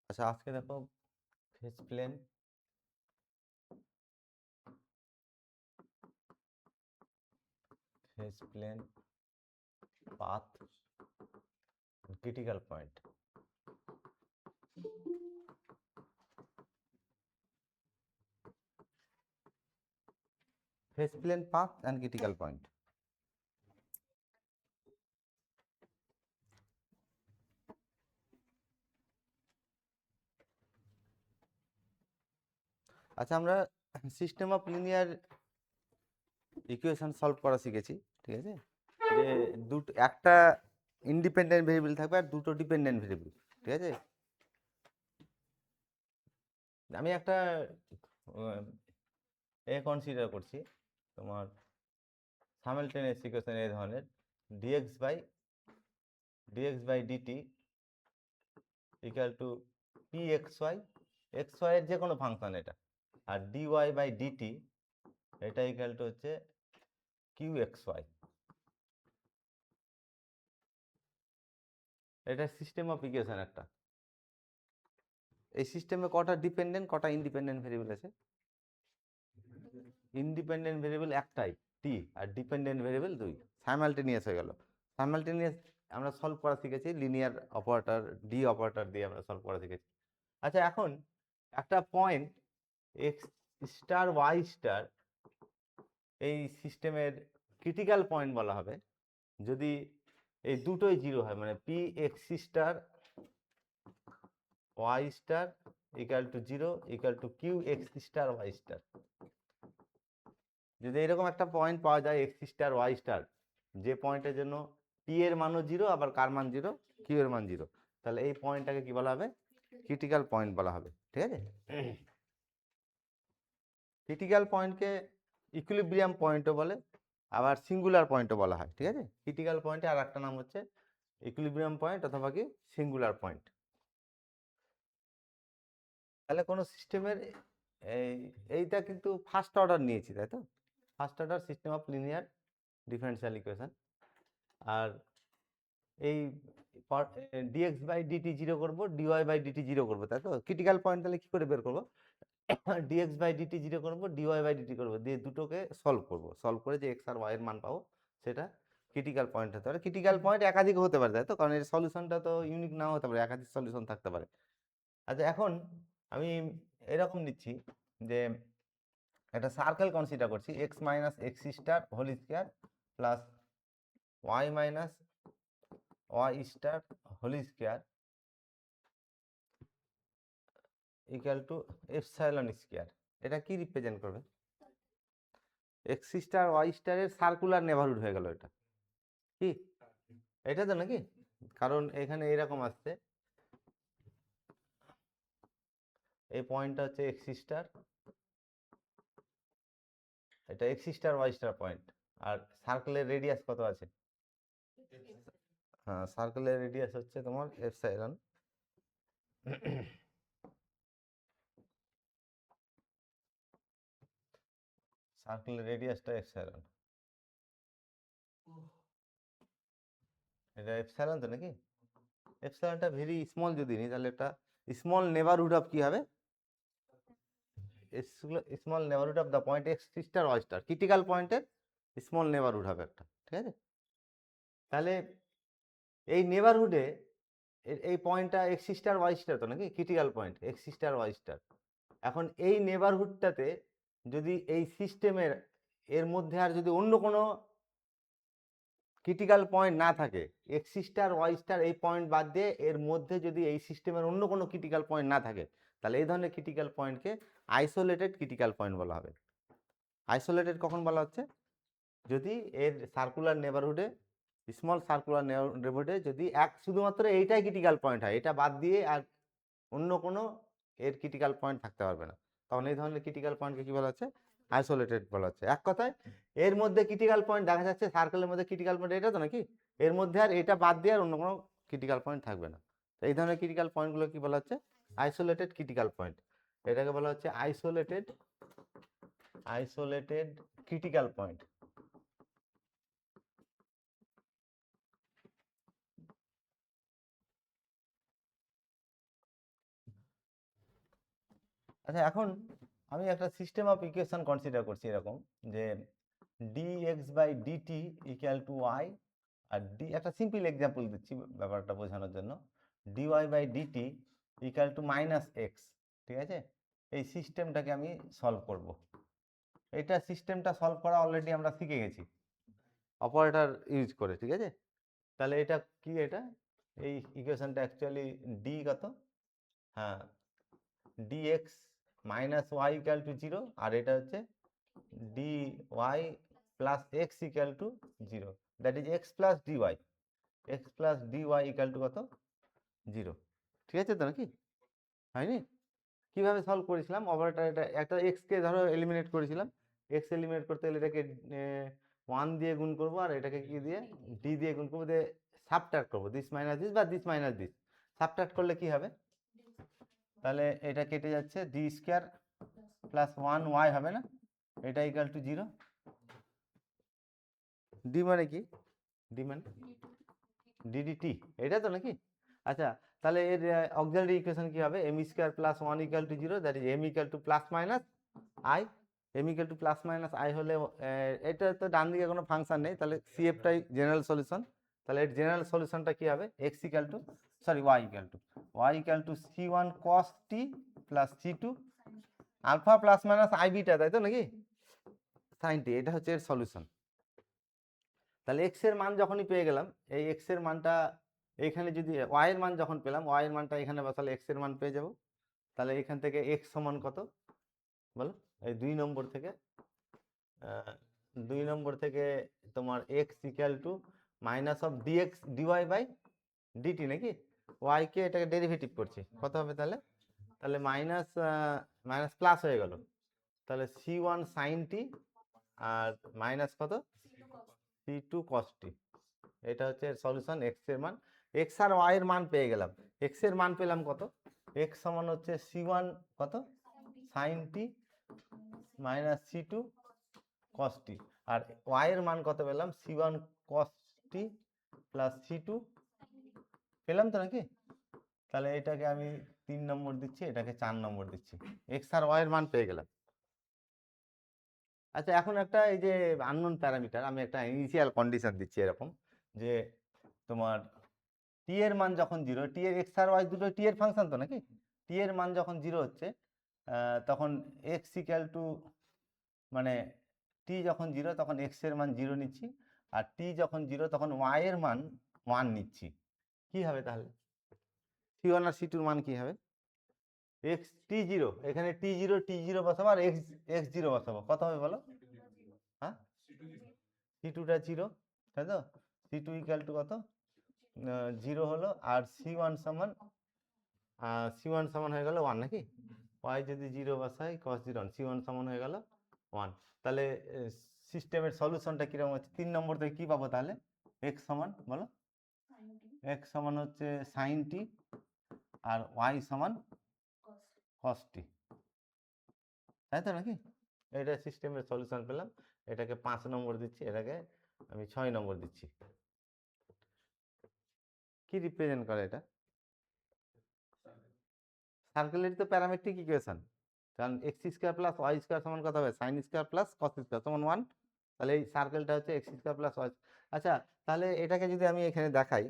আচ্ছা, আজকে দেখো phase plane, path, critical point. Phase plane, path and critical point. আচ্ছা, আমরা system of linear equation solve করা শিখেছি, ঠিক আছে? যে একটা ইন্ডিপেন্ডেন্ট ভেরিয়েবল থাকবে আর দুটো ডিপেন্ডেন্ট ভেরিয়েবল, ঠিক আছে? আমি একটা কনসিডার করছি, তোমার সাইমালটেনিয়াস ইকুয়েশন এই ধরনের dx by dt equal to pxy, xy এর যে কোনো ফাংশন এটা, আর dy/dt এটা ইকুয়াল টু হচ্ছে qxy। এটা সিস্টেম অফ ইকুয়েশন একটা। এই সিস্টেমে কটা ডিপেন্ডেন্ট কটা ইন্ডিপেন্ডেন্ট ভেরিয়েবল আছে? ইন্ডিপেন্ডেন্ট ভেরিয়েবল একটাই টি, আর ডিপেন্ডেন্ট ভেরিয়েবল দুই। সাইমালটেনিয়াস হয়ে গেল। সাইমালটেনিয়াস আমরা সলভ করা শিখেছি লিনিয়ার অপারেটর, ডি অপারেটর দিয়ে আমরা সলভ করা শিখেছি। আচ্ছা, এখন একটা point x star y star এই সিস্টেমের ক্রিটিক্যাল পয়েন্ট বলা হবে যদি এই দুটোই জিরো হয়, মানে P x star y star equal to zero equal to Q x star y star. যদি এরকম একটা পয়েন্ট পাওয়া যায় এক্স স্টার ওয়াই স্টার, যে পয়েন্টের জন্য পি এর মানও জিরো, আবার কার মান জিরো, কিউ এর মান জিরো, তাহলে এই পয়েন্টটাকে কি বলা হবে? ক্রিটিক্যাল পয়েন্ট বলা হবে, ঠিক আছে? ক্রিটিক্যাল পয়েন্টকে ইকুইলিব্রিয়াম পয়েন্টও বলে, আবার সিঙ্গুলার পয়েন্টও বলা হয়, ঠিক আছে? ক্রিটিক্যাল পয়েন্টে আর একটা নাম হচ্ছে ইকুইলিব্রিয়াম পয়েন্ট অথবা কি সিঙ্গুলার পয়েন্ট। তাহলে কোনো সিস্টেমের এইটা কিন্তু ফার্স্ট অর্ডার নিয়েছি, তাই তো? First order system of linear differential equation. আর এই dx/dt জিরো করবো, dy/dt জিরো করবো, তাই তো? ক্রিটিক্যাল পয়েন্ট তাহলে কি করে বের করবো? dx/dt জিরো করবো, dy/dt করবো, দিয়ে দুটোকে সলভ করবো, সলভ করে যে এক্স আর ওয়াই এর মান পাবো সেটা ক্রিটিক্যাল পয়েন্ট হতে পারে। ক্রিটিক্যাল পয়েন্ট একাধিক হতে পারে, তাই তো? কারণ এর সলিউশনটা তো ইউনিক নাও হতে পারে, একাধিক সলিউশন থাকতে পারে। আচ্ছা, এখন আমি এরকম নিচ্ছি যে একটা সার্কেল কনসিডার করছি, x minus x star whole square plus y minus y star whole square equal to epsilon square. এটা কি রিপ্রেজেন্ট করবে? এক্স স্টার ওয়াই স্টারের সার্কুলার নেভারহুড হয়ে গেল এটা, কি এটা তো নাকি? কারণ এখানে এরকম আসছে, এই পয়েন্টটা হচ্ছে এক্স স্টার, এটা x star y star point, আর সার্কেলের রেডিয়াস কত আছে? হ্যাঁ, সার্কেলের রেডিয়াস হচ্ছে তোমার এপসাইলন। সার্কেলের রেডিয়াসটা এপসাইলন, এটা এপসাইলন তো নাকি? এপসাইলনটা ভেরি স্মল যদি নিই তাহলে এটা স্মল নেভারহুড অফ কি হবে? Small neighbourhood of the point x star y star, critical পয়েন্টের স্মল নেভারহুড হবে একটা, ঠিক আছে? তাহলে এই নেভারহুডে এই পয়েন্টটা এক্স স্টার ওয়াই স্টার তো নাকি, critical point x star y star. এখন এই নেভারহুডটাতে যদি এই সিস্টেমের এর মধ্যে আর যদি অন্য কোনো ক্রিটিক্যাল পয়েন্ট না থাকে, এক্স স্টার ওয়াই স্টার এই পয়েন্ট বাদ দিয়ে এর মধ্যে যদি এই সিস্টেমের অন্য কোনো ক্রিটিক্যাল পয়েন্ট না থাকে, তাহলে এই ধরনের ক্রিটিক্যাল পয়েন্টকে আইসোলেটেড ক্রিটিক্যাল পয়েন্ট বলা হবে। আইসোলেটেড কখন বলা হচ্ছে? যদি এর সার্কুলার নেবারহুডে, স্মল সার্কুলার নেবারহুডে যদি শুধুমাত্র এইটাই ক্রিটিক্যাল পয়েন্ট হয়, এটা বাদ দিয়ে আর অন্য কোনো এর ক্রিটিক্যাল পয়েন্ট থাকতে পারবে না, তখন এই ধরনের ক্রিটিক্যাল পয়েন্টকে কি বলা হচ্ছে? আইসোলেটেড বলা হচ্ছে। এক কথায় এর মধ্যে ক্রিটিক্যাল পয়েন্ট দেখা যাচ্ছে, সার্কেলের মধ্যে ক্রিটিক্যাল পয়েন্ট এটা তো নাকি, এর মধ্যে আর এটা বাদ দিয়ে আর অন্য কোনো ক্রিটিক্যাল পয়েন্ট থাকবে না। এই ধরনের ক্রিটিক্যাল পয়েন্টগুলো কি বলা হচ্ছে? Isolated critical point. এটাকে বলা হচ্ছে আইসোলেটেড ক্রিটিক্যাল পয়েন্ট। আচ্ছা, এখন আমি একটা সিস্টেম অফ ইকুয়েশন কনসিডার করছি এরকম যে dx by dt equal to y, আর একটা সিম্পল এক্সাম্পল দিচ্ছি ব্যাপারটা বোঝানোর জন্য, dy by dt equal to minus x. ঠিক আছে, এই সিস্টেমটাকে আমি সলভ করব। এটা সিস্টেমটা সলভ করা অলরেডি আমরা শিখে গেছি অপারেটর ইউজ করে। ঠিক আছে, তাহলে এটা কি, এটা এই ইকুয়েশনটা অ্যাকচুয়ালি ডি কত, হ্যাঁ dx minus y equal to zero, আর এটা হচ্ছে dy plus x equal to zero, that is x plus dy, x plus dy equal to কত, জিরো। ঠিক আছে তো নাকি, হয়নি? কিভাবে সলভ করেছিলাম অপারেটর, এটা একটা এক্সকে ধরো এলিমিনেট করেছিলাম, এক্স এলিমিনেট করতে গেলে এটাকে 1 দিয়ে গুণ করবো, আর এটাকে কি দিয়ে, ডি দিয়ে গুণ করবো, দিয়ে সাবট্রাক্ট করবো, দিস মাইনাস দিস বা দিস মাইনাস দিস, সাবট্রাক্ট করলে কি হবে, তাহলে এটা কেটে যাচ্ছে, ডি স্কোয়ার প্লাস 1y হবে না, এটা ইকুয়াল টু জিরো। ডি মানে কি, ডি মানে ডিডিটি, এটা তো নাকি? আচ্ছা, তাহলে এর অক্সিলারি ইকুয়েশন কি হবে, m square plus 1 equal to zero, that is m equal to plus minus i. M equal to plus minus i হলে এটা তো ডান দিকে কোনো ফাংশন নেই, তাহলে সিএফটাই জেনারেল সলিউশন। তাহলে এর জেনারেল সলিউশনটা কি হবে, x equal to, sorry y equal to c1 cos t plus c2 alpha plus minus i beta, তাই তো নাকি, সাইন টি, এটা হচ্ছে এর সলিউশন। তাহলে এক্স এর মান যখনই পেয়ে গেলাম, এই এক্স এর মানটা এখানে যদি ওয়াই এর মান যখন পেলাম, ওয়াই এর মানটা এখানে বসালে এক্স এর মান পেয়ে যাব। তাহলে এখান থেকে এক্স সমান কত বলো, এই 2 নম্বর থেকে, 2 নম্বর থেকে তোমার x equal to minus of dx dy by dt নাকি, ওয়াই কে এটাকে ডেরিভেটিভ করছি, কত হবে তাহলে, তাহলে মাইনাস মাইনাস প্লাস হয়ে গেল, তাহলে c1 sin t আর মাইনাস কত c2 cos t, এটা হচ্ছে সলিউশন। এক্স এর মান, এক্স আর ওয়াই এর মান পেয়ে গেলাম, এক্স এর মান পেলাম কত, এক্স সমান হচ্ছে c1 কত sin t minus c2 cos t, আর ওয়াই এর মান কত পেলাম, c1 cos t plus c2, পেলাম তো নাকি? তাহলে এটাকে আমি 3 নম্বর দিচ্ছি, এটাকে 4 নম্বর দিচ্ছি, এক্স আর ওয়াই এর মান পেয়ে গেলাম। আচ্ছা, এখন একটা এই যে আননোন প্যারামিটার, আমি একটা ইনিশিয়াল কন্ডিশন দিচ্ছি এরকম, যে তোমার টি এর মান যখন জিরো, টি এর এক্স আর ওয়াই দুটো টি এর ফাংশন তো নাকি, টি এর মান যখন জিরো হচ্ছে, তখন এক্স ইকুয়াল টু, মানে টি যখন জিরো তখন এক্স এর মান জিরো নিচ্ছি, আর টি যখন জিরো তখন ওয়াই এর মান 1 নিচ্ছি। কি হবে তাহলে, c1 আর c2 এর মান কি হবে, এক্স টি জিরো, এখানে টি জিরো বসাবো, আর এক্স এক্স জিরো বসাবো, কত হবে বলো, হ্যাঁ c2টা জিরো, তাই তো, c2 ইকুয়াল টু কত, জিরো হলো, আর c1 সমান হয়ে গেল 1 নাকি, y যদি জিরো বসাই cos 0, c1 সমান হয়ে গেল 1। তাহলে সিস্টেমের সলিউশনটা কিরকম হচ্ছে, 3 নম্বর থেকে কি পাবো তাহলে, x সমান বলো, x সমান হচ্ছে sin t আর y সমান cos t, তাই তো নাকি, এটা সিস্টেমের সলিউশন পেলাম। এটাকে 5 নম্বর দিচ্ছি, এটাকে আমি 6 নম্বর দিচ্ছি। কি রিপ্রেজেন্ট করে এটা, সার্কেলের তো প্যারামেট্রিক ইকুয়েশন, কারণ x square plus y square সমান কত হবে, sine square plus cos square সমান 1, তাহলে এই সার্কেলটা হচ্ছে এক্স স্কোয়ার প্লাস ওয়াই। আচ্ছা, তাহলে এটাকে যদি আমি এখানে দেখাই,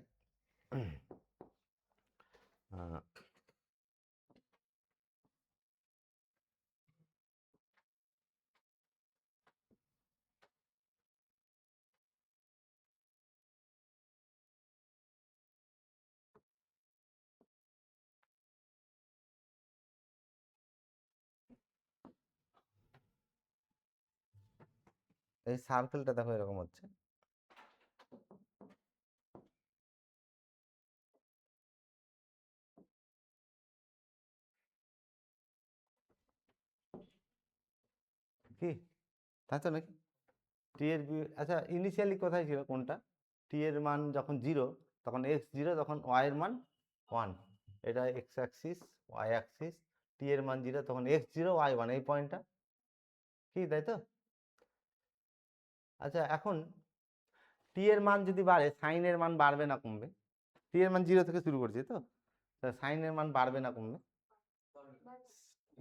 এই সার্কেলটা দেখো এরকম হচ্ছে, কি, তাই তো নাকি, টি এর আচ্ছা ইনিশিয়ালি কোথায় ছিল কোনটা, টি এর মান যখন জিরো তখন এক্স জিরো, তখন ওয়াই এর মান 1, এটা এক্স অ্যাক্সিস, ওয়াই অ্যাক্সিস, টি এর মান জিরো তখন এক্স জিরো ওয়াই 1, এই পয়েন্টটা কি, তাই তো? আচ্ছা, এখন টি এর মান যদি বাড়ে, সাইন এর মান বাড়বে না কমবে, টি এর মান জিরো থেকে শুরু করছি তো, সাইন এর মান বাড়বে না কমবে,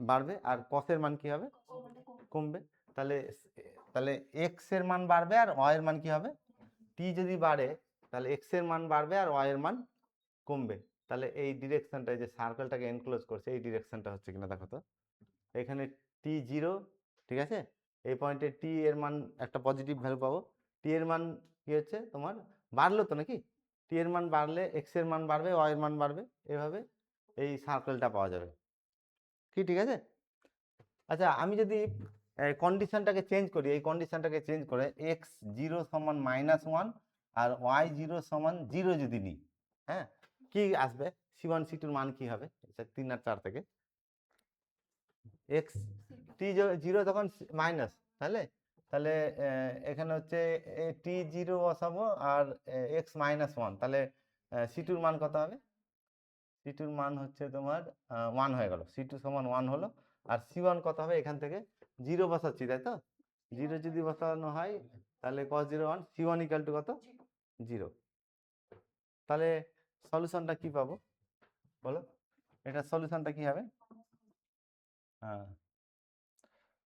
বাড়বে আর কসের মান কি হবে, কমবে। তাহলে তাহলে এক্স এর মান বাড়বে আর ওয়াই এর মান কি হবে, টি যদি বাড়ে তাহলে এক্স এর মান বাড়বে আর ওয়াই এর মান কমবে। তাহলে এই ডিরেকশনটা, যে সার্কেলটাকে এনক্লোজ করছে এই ডিরেকশনটা হচ্ছে কিনা দেখো তো, এখানে টি জিরো, ঠিক আছে, এই পয়েন্টে টি এর মান একটা পজিটিভ ভ্যালু পাবো। টি এর মান কি হচ্ছে তোমার বাড়লো তো নাকি, টি এর মান বাড়লে এক্স এর মান বাড়বে, ওয়াই এর মান বাড়বে, এভাবে এই সার্কেলটা পাওয়া যাবে কি, ঠিক আছে। আচ্ছা আমি যদি কন্ডিশনটাকে চেঞ্জ করি, এই কন্ডিশনটাকে চেঞ্জ করে এক্স জিরো সমান -1 আর ওয়াই জিরো সমান 0 যদি নিই, হ্যাঁ, কি আসবে, C1 C2 মান কি হবে 3 আর 4 থেকে, এক্স টি জিরো তখন মাইনাস, তাহলে তাহলে এখানে হচ্ছে টি জিরো বসাবো আর এক্স -1, তাহলে C2 মান কত হবে, C2 মান হচ্ছে তোমার 1 হয়ে গেল, C2 সমান 1 হলো। আর C1 কত হবে, এখান থেকে 0 বসাচ্ছি তাই তো, 0 যদি বসানো হয় তাহলে cos 0 1, C1 ইকাল টু কত 0। তাহলে সলিউশনটা কি পাবো বলো, এটা সলিউশনটা কি হবে, হ্যাঁ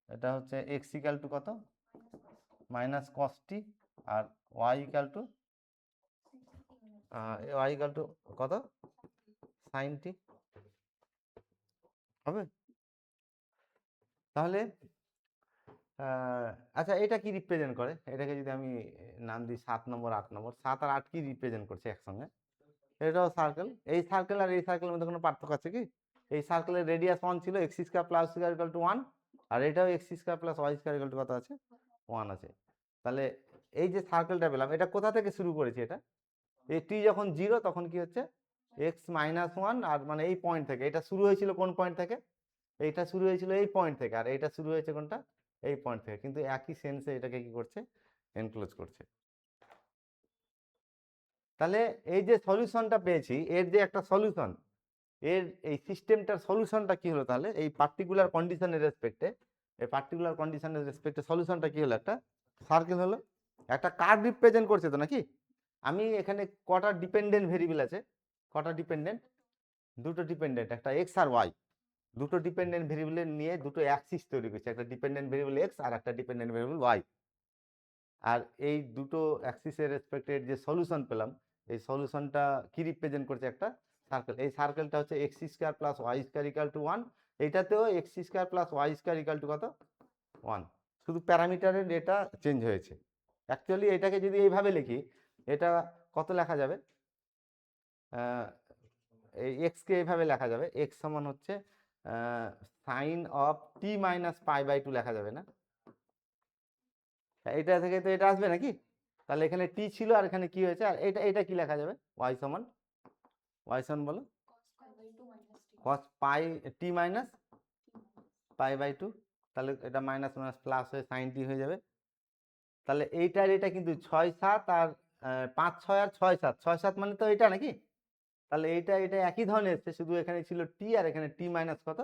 এটা হচ্ছে x ইকাল টু কত মাইনাস cos t আর y ইকাল টু কত sin t হবে। তাহলে আচ্ছা এটা কি রিপ্রেজেন্ট করে, এটাকে যদি আমি নাম দিই 7 নম্বর 8 নম্বর, 7 আর 8 কি রিপ্রেজেন্ট করছে একসঙ্গে, এটাও সার্কেল, এই সার্কেল আর এই সার্কেলের মধ্যে কোনো পার্থক্য আছে কি, এই সার্কেলের রেডিয়াস 1 ছিল, x square plus square equal to 1, আর এটাও x square plus y square equal to কত আছে 1 আছে। তাহলে এই যে সার্কেলটা পেলাম এটা কোথা থেকে শুরু করেছি, এটা এই t যখন 0 তখন কি হচ্ছে x -1, আর মানে এই পয়েন্ট থেকে, এটা শুরু হয়েছিল কোন পয়েন্ট থেকে, এইটা শুরু হয়েছিল এই পয়েন্ট থেকে, আর এইটা শুরু হয়েছে কোনটা এই পয়েন্ট থেকে, কিন্তু একই সেন্সে এটাকে কি করছে এনক্লোজ করছে। তাহলে এই যে সলিউশনটা পেয়েছি, এর যে একটা সলিউশন, এর এই সিস্টেমটার সলিউশনটা কি হলো, তাহলে এই পার্টিকুলার কন্ডিশনের রেসপেক্টে, এই পার্টিকুলার কন্ডিশনের রেসপেক্টে সলিউশনটা কি হলো, একটা সার্কেল হলো, একটা কার্ভ রিপ্রেজেন্ট করছে তো নাকি। আমি এখানে কটা ডিপেন্ডেন্ট ভেরিয়েবল আছে, কটা ডিপেন্ডেন্ট, দুটো ডিপেন্ডেন্ট, একটা এক্স আর ওয়াই, দুটো ডিপেন্ডেন্ট ভেরিয়েবলের নিয়ে দুটো অ্যাক্সিস তৈরি করছে, একটা ডিপেন্ডেন্ট ভেরিয়েবল এক্স আর একটা ডিপেন্ডেন্ট ভেরিয়েবল ওয়াই। আর এই দুটো অ্যাক্সিসের রেসপেক্টেড যে সলিউশন পেলাম, এই সলিউশনটা কি রিপ্রেজেন্ট করছে, একটা সার্কেল, এই সার্কেলটা হচ্ছে x square plus y square equal to 1, এইটাতেও x square plus y square equal to কত 1, শুধু প্যারামিটারের এটা চেঞ্জ হয়েছে। অ্যাকচুয়ালি এটাকে যদি এইভাবে লিখি, এটা কত লেখা যাবে, এই এক্সকে এইভাবে লেখা যাবে, এক্স সমান হচ্ছে sine of t minus pi by 2 লেখা যাবে না, এটা থেকে তো এটা আসবে নাকি, তাহলে এখানে টি ছিল আর এখানে কি হয়েছে, আর এটা এটা কি লেখা যাবে, ওয়াই সমান বলো cos pi t minus pi by 2, তাহলে এটা মাইনাস মাইনাস প্লাস হয়ে সাইন টি হয়ে যাবে। তাহলে এইটার এটা কিন্তু 6 7 আর 5 6 আর 6 7, 6 7 মানে তো এটা নাকি, তাহলে এটা এটা একই ধরনের এসছে, শুধু এখানে ছিল টি আর এখানে টি মাইনাস কত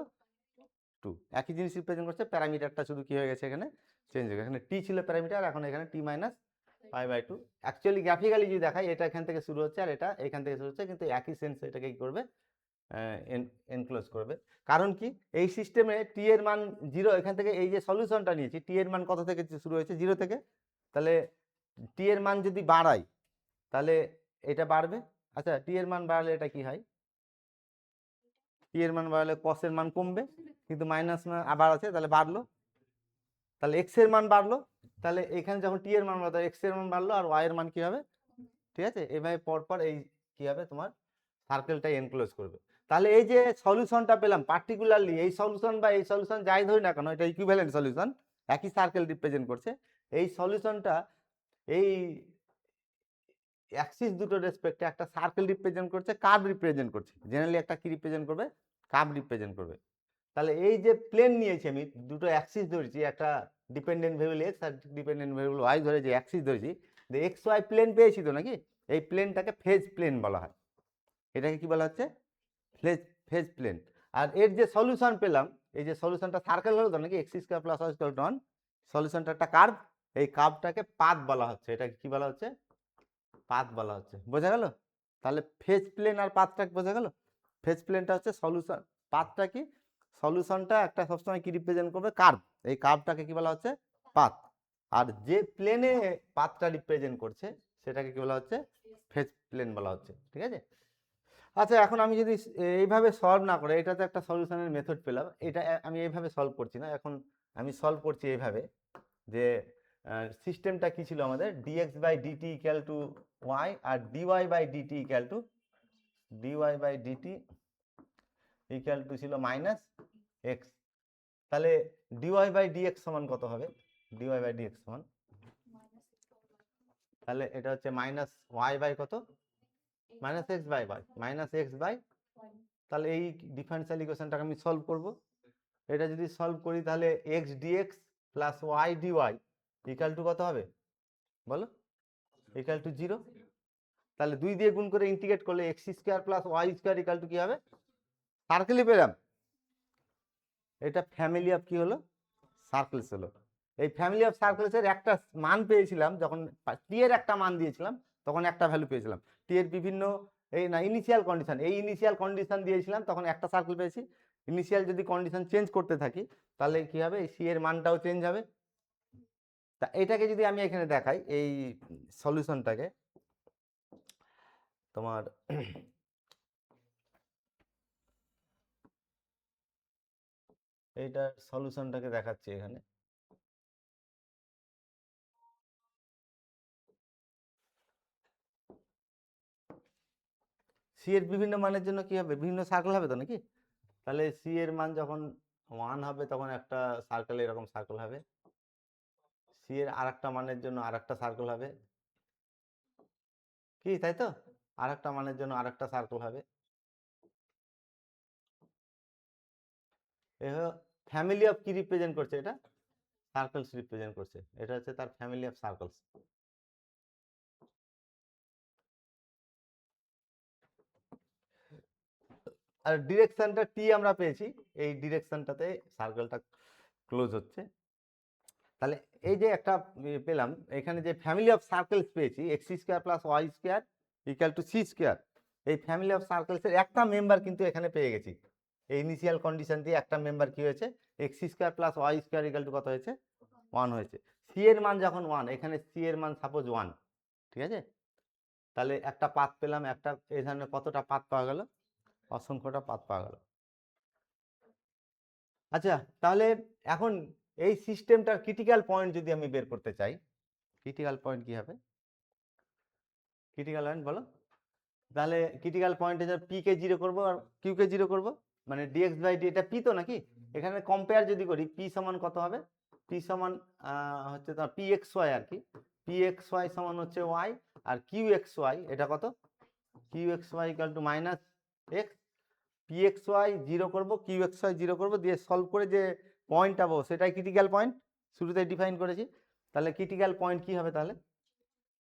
2, একই জিনিস রিপ্রেজেন্ট করছে, প্যারামিটারটা শুধু কি হয়ে গেছে এখানে চেঞ্জ হয়ে গেছে, এখানে টি ছিল প্যারামিটার, এখন এখানে t minus pi by 2। Actually graphically যদি দেখাই, এটা এখান থেকে শুরু হচ্ছে আর এটা এখান থেকে শুরু হচ্ছে, কিন্তু একই সেন্স এটাকে কি করবে এনক্লোজ করবে। কারণ কি, এই সিস্টেমে টি এর মান 0, এখান থেকে এই যে সলিউশনটা নিয়েছি, টি এর মান কত থেকে শুরু হয়েছে 0 থেকে, তাহলে টি এর মান যদি বাড়াই তাহলে এটা বাড়বে। আচ্ছা টি এর মান বাড়লে এটা কি হয়, টি এর মান বাড়লে কস এর মান কমবে, কিন্তু মাইনাস আবার আছে তাহলে বাড়লো, তাহলে এক্স এর মান বাড়লো, তাহলে এখানে যখন টি এর মান বাড়লো এক্স এর মান বাড়লো আর ওয়াই এর মান কি হবে, ঠিক আছে, এভাবে পরপর এই কি হবে তোমার সার্কেলটা এনক্লোজ করবে। তাহলে এই যে সলিউশনটা পেলাম পার্টিকুলারলি, এই সলিউশন বা এই সলিউশন যাই ধরি না কেন, এটা ইকুইভ্যালেন্ট সলিউশন, একই সার্কেল রিপ্রেজেন্ট করছে, এই সলিউশনটা এই অ্যাক্সিস দুটো রেসপেক্টে একটা সার্কেল রিপ্রেজেন্ট করছে, কার্ভ রিপ্রেজেন্ট করছে, জেনারেলি একটা কি রিপ্রেজেন্ট করবে, কার্ভ রিপ্রেজেন্ট করবে। তাহলে এই যে প্লেন নিয়েছি আমি, দুটো অ্যাক্সিস ধরেছি, একটা ডিপেন্ডেন্ট ভেরিয়েবল এক্স আর ডিপেন্ডেন্ট ভেরিয়েবল ওয়াই ধরে যে অ্যাক্সিস ধরেছি, এক্স ওয়াই প্লেন পেয়েছি তো নাকি, এই প্লেনটাকে ফেজ প্লেন বলা হয়, এটাকে কি বলা হচ্ছে ফেজ ফেজ প্লেন। আর এর যে সলিউশন পেলাম, এই যে সলিউশনটা সার্কেল হলো তো নাকি, x square plus y square 1, সলিউশনটা একটা কার্ভ, এই কার্ভটাকে পাথ বলা হচ্ছে, এটাকে কি বলা হচ্ছে পাথ বলা হচ্ছে, বোঝা গেল। তাহলে ফেজ প্লেন আর পাথটা বোঝা গেল, ফেজ প্লেনটা হচ্ছে সলিউশন, পাথটা কি সলিউশনটা একটা সবসময় কি রিপ্রেজেন্ট করবে, কার্ভ। এই কার্ভটাকে কি বলা হচ্ছে, পাথ। আর যে প্লেনে পাথটা রিপ্রেজেন্ট করছে সেটাকে কি বলা হচ্ছে, ফেজ প্লেন বলা হচ্ছে। ঠিক আছে। আচ্ছা, এখন আমি যদি এইভাবে সলভ না করে, এটা তো একটা সলিউশনের মেথড পেলাম, এটা আমি এইভাবে সলভ করছি না, এখন আমি সলভ করছি এইভাবে যে সিস্টেমটা কি ছিল আমাদের, dx by dt equal to y আর dy by dt equal to ছিল মাইনাস এক্স। তাহলে ডিওয়াই বাই ডিএক্স সমান কত হবে, ডিওয়াই বাই ডিএক্স সমান, তাহলে এটা হচ্ছে মাইনাস ওয়াই বাই কত, minus x by y, minus x by, তাহলে এই ডিফারেন্সিয়াল ইকুয়েশনটাকে আমি সলভ করব। এটা যদি সলভ করি তাহলে x dx plus y dy equal to কত হবে বলো, ইকুয়াল টু 0। তাহলে 2 দিয়ে গুণ করে ইন্টিগ্রেট করলে x square plus y square equal to কি হবে, সার্কেলই পেলাম। এটা ফ্যামিলি অফ কি হলো, সার্কেলস হলো। এই ফ্যামিলি অফ সার্কেলসের একটা মান পেয়েছিলাম যখন টি এর একটা মান দিয়েছিলাম, তখন একটা ভ্যালু পেয়েছিলাম। টি এর বিভিন্ন এই না ইনিশিয়াল কন্ডিশন, এই ইনিশিয়াল কন্ডিশন দিয়েছিলাম তখন একটা সার্কেল পেয়েছি। ইনিশিয়াল যদি কন্ডিশন চেঞ্জ করতে থাকি তাহলে কি হবে, এই সি এর মানটাও চেঞ্জ হবে। তা এটাকে যদি আমি এখানে দেখাই, এই সলিউশনটাকে তোমার এইটার সলিউশনটাকে দেখাচ্ছি এখানে। সি এর বিভিন্ন মানের জন্য কি হবে, বিভিন্ন সার্কেল হবে তো নাকি। তাহলে সি এর মান যখন 1 হবে তখন একটা সার্কেল এরকম সার্কেল হবে, সি এর আরেকটা মানের জন্য আরেকটা সার্কেল হবে, কি তাই তো, আরেকটা মানের জন্য আরেকটা সার্কেল হবে। ফ্যামিলি অফ কি রিপ্রেজেন্ট করছে, এটা সার্কেলস রিপ্রেজেন্ট করছে, এটা হচ্ছে তার ফ্যামিলি অফ সার্কেলস। আর ডিরেকশনটা টি আমরা পেয়েছি, এই ডিরেকশনটাতে সার্কেলটা ক্লোজ হচ্ছে। তাহলে এই যে একটা পেলাম এখানে, যে ফ্যামিলি অফ সার্কেলস পেয়েছি, x square plus y square equal to c square, এই ফ্যামিলি অফ সার্কেলসের একটা মেম্বার কিন্তু এখানে পেয়ে গেছি। এই ইনিশিয়াল কন্ডিশন দিয়ে একটা মেম্বার কি হয়েছে, x square plus y square equal to কত হয়েছে, 1 হয়েছে। সি এর মান যখন 1, এখানে সি এর মান সাপোজ 1, ঠিক আছে। তাহলে একটা পাথ পেলাম, একটা এই ধরনের কতটা পাথ পাওয়া গেল, অসংখ্যটা পাথ পাওয়া গেল। আচ্ছা, তাহলে এখন এই সিস্টেমটার ক্রিটিক্যাল পয়েন্ট যদি আমি বের করতে চাই, ক্রিটিক্যাল পয়েন্ট কি হবে, ক্রিটিক্যাল পয়েন্ট বলো। তাহলে ক্রিটিক্যাল পয়েন্টে যে পি কে 0 করবো আর কিউ কে 0 করবো, মানে ডিএক্স বাই ডি, এটা পি তো নাকি, এখানে কম্পেয়ার যদি করি পি সমান কত হবে, পি সমান হচ্ছে তোমার পি এক্স ওয়াই আর কি, পি এক্স ওয়াই সমান হচ্ছে ওয়াই, আর কিউ এক্স ওয়াই এটা কত, q x y equal to minus x. P x y 0 করবো, কিউ এক্স ওয়াই 0 করবো, দিয়ে সলভ করে যে পয়েন্ট পাবো সেটাই ক্রিটিক্যাল পয়েন্ট, শুরুতে ডিফাইন করেছি। তাহলে ক্রিটিক্যাল পয়েন্ট কি হবে তাহলে,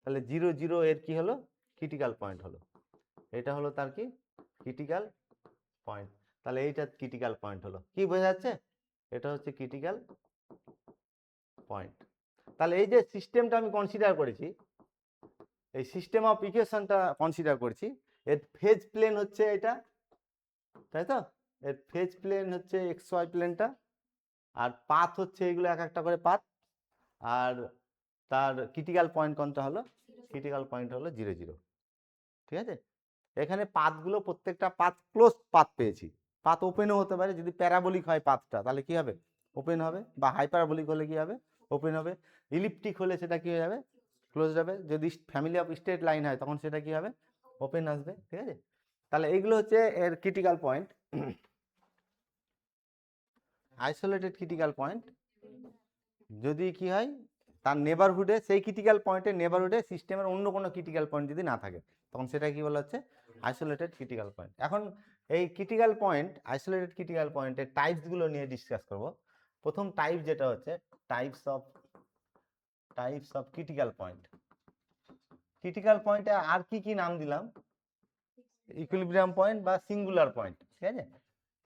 তাহলে 0 0 এর কি হলো, ক্রিটিক্যাল পয়েন্ট হলো, এটা হলো তার কি ক্রিটিক্যাল পয়েন্ট। তাহলে এইটা ক্রিটিক্যাল পয়েন্ট হলো, কি বোঝা যাচ্ছে, এটা হচ্ছে ক্রিটিক্যাল পয়েন্ট। তাহলে এই যে সিস্টেমটা আমি কনসিডার করেছি, এই সিস্টেম অফ ইকুয়েশনটা কনসিডার করছি, এর ফেজ প্লেন হচ্ছে এটা, তাই তো, এর ফেজ প্লেন হচ্ছে এক্স ওয়াই প্লেনটা, আর পাথ হচ্ছে এগুলো এক একটা করে পাথ, আর তার ক্রিটিক্যাল পয়েন্ট কোনটা হলো, ক্রিটিক্যাল পয়েন্ট হলো 0 0। ঠিক আছে। এখানে পাথগুলো প্রত্যেকটা পাথ ক্লোজ পাথ পেয়েছি, পাথ ওপেনও হতে পারে, যদি প্যারাবোলিক হয় পাথটা তাহলে কি হবে, ওপেন হবে, বা হাইপারবোলিক হলে কি হবে, ওপেন হবে, ইলিপ্টিক হলে সেটা কি হয়ে যাবে, ক্লোজ হবে, যদি ফ্যামিলি অফ স্ট্রেট লাইন হয় তখন সেটা কি হবে, ওপেন আসবে। ঠিক আছে। তাহলে এইগুলো হচ্ছে এর critical point. Isolated critical point যদি কি হয়, তার নেবারহুডে, সেই ক্রিটিক্যাল পয়েন্টের নেবারহুডে সিস্টেমের অন্য কোনো ক্রিটিক্যাল পয়েন্ট যদি না থাকে তখন সেটা কি বলা হচ্ছে, আইসোলেটেড ক্রিটিক্যাল পয়েন্ট। এখন এই ক্রিটিক্যাল পয়েন্ট, আইসোলেটেড ক্রিটিক্যাল পয়েন্টের টাইপসগুলো নিয়ে ডিসকাস করব। প্রথম টাইপ যেটা হচ্ছে types of critical point. Critical পয়েন্টে আর কি কি নাম দিলাম, ইকুইলিব্রিয়াম পয়েন্ট বা সিঙ্গুলার পয়েন্ট। ঠিক আছে।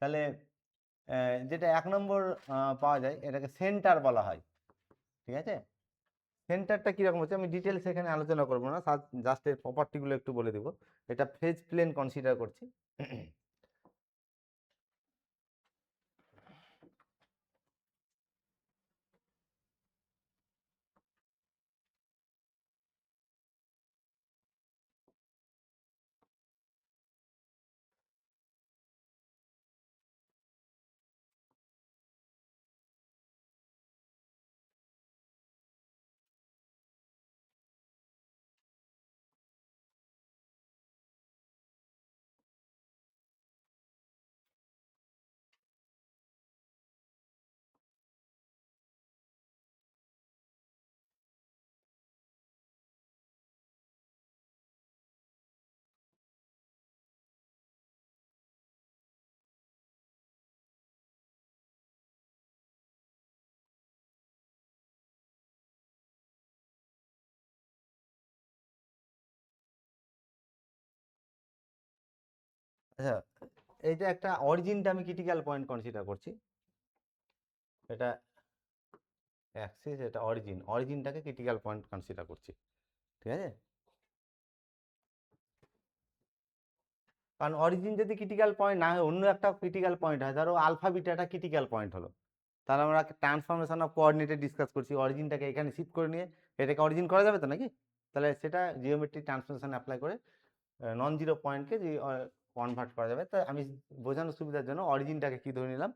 তাহলে যেটা 1 নম্বর পাওয়া যায় এটাকে সেন্টার বলা হয়। ঠিক আছে। সেন্টারটা কিরকম হচ্ছে আমি ডিটেলস এখানে আলোচনা করবো না, জাস্ট এর প্রপার্টিগুলো একটু বলে দিব। এটা ফেজ প্লেন কনসিডার করছি। আচ্ছা, এইটা একটা অরিজিনটা আমি ক্রিটিক্যাল পয়েন্ট কনসিডার করছি, এটা অ্যাক্সিস, এটা অরিজিনটাকে ক্রিটিক্যাল পয়েন্ট কনসিডার করছি, ঠিক আছে। কারণ অরিজিন যদি ক্রিটিক্যাল পয়েন্ট না হয়, অন্য একটা ক্রিটিক্যাল পয়েন্ট হয়, ধরো আলফা বিটাটা ক্রিটিক্যাল পয়েন্ট হলো, তাহলে আমরা ট্রান্সফরমেশন অফ কোঅর্ডিনেটে ডিসকাস করছি, অরিজিনটাকে এখানে শিফট করে নিয়ে এটাকে অরিজিন করা যাবে তো নাকি? তাহলে সেটা জিওমেট্রিক ট্রান্সফরমেশন অ্যাপ্লাই করে নন জিরো পয়েন্টকে যে কনভার্ট করা যাবে। তাই আমি বোঝানোর সুবিধার জন্য অরিজিনটাকে কি ধরে নিলাম,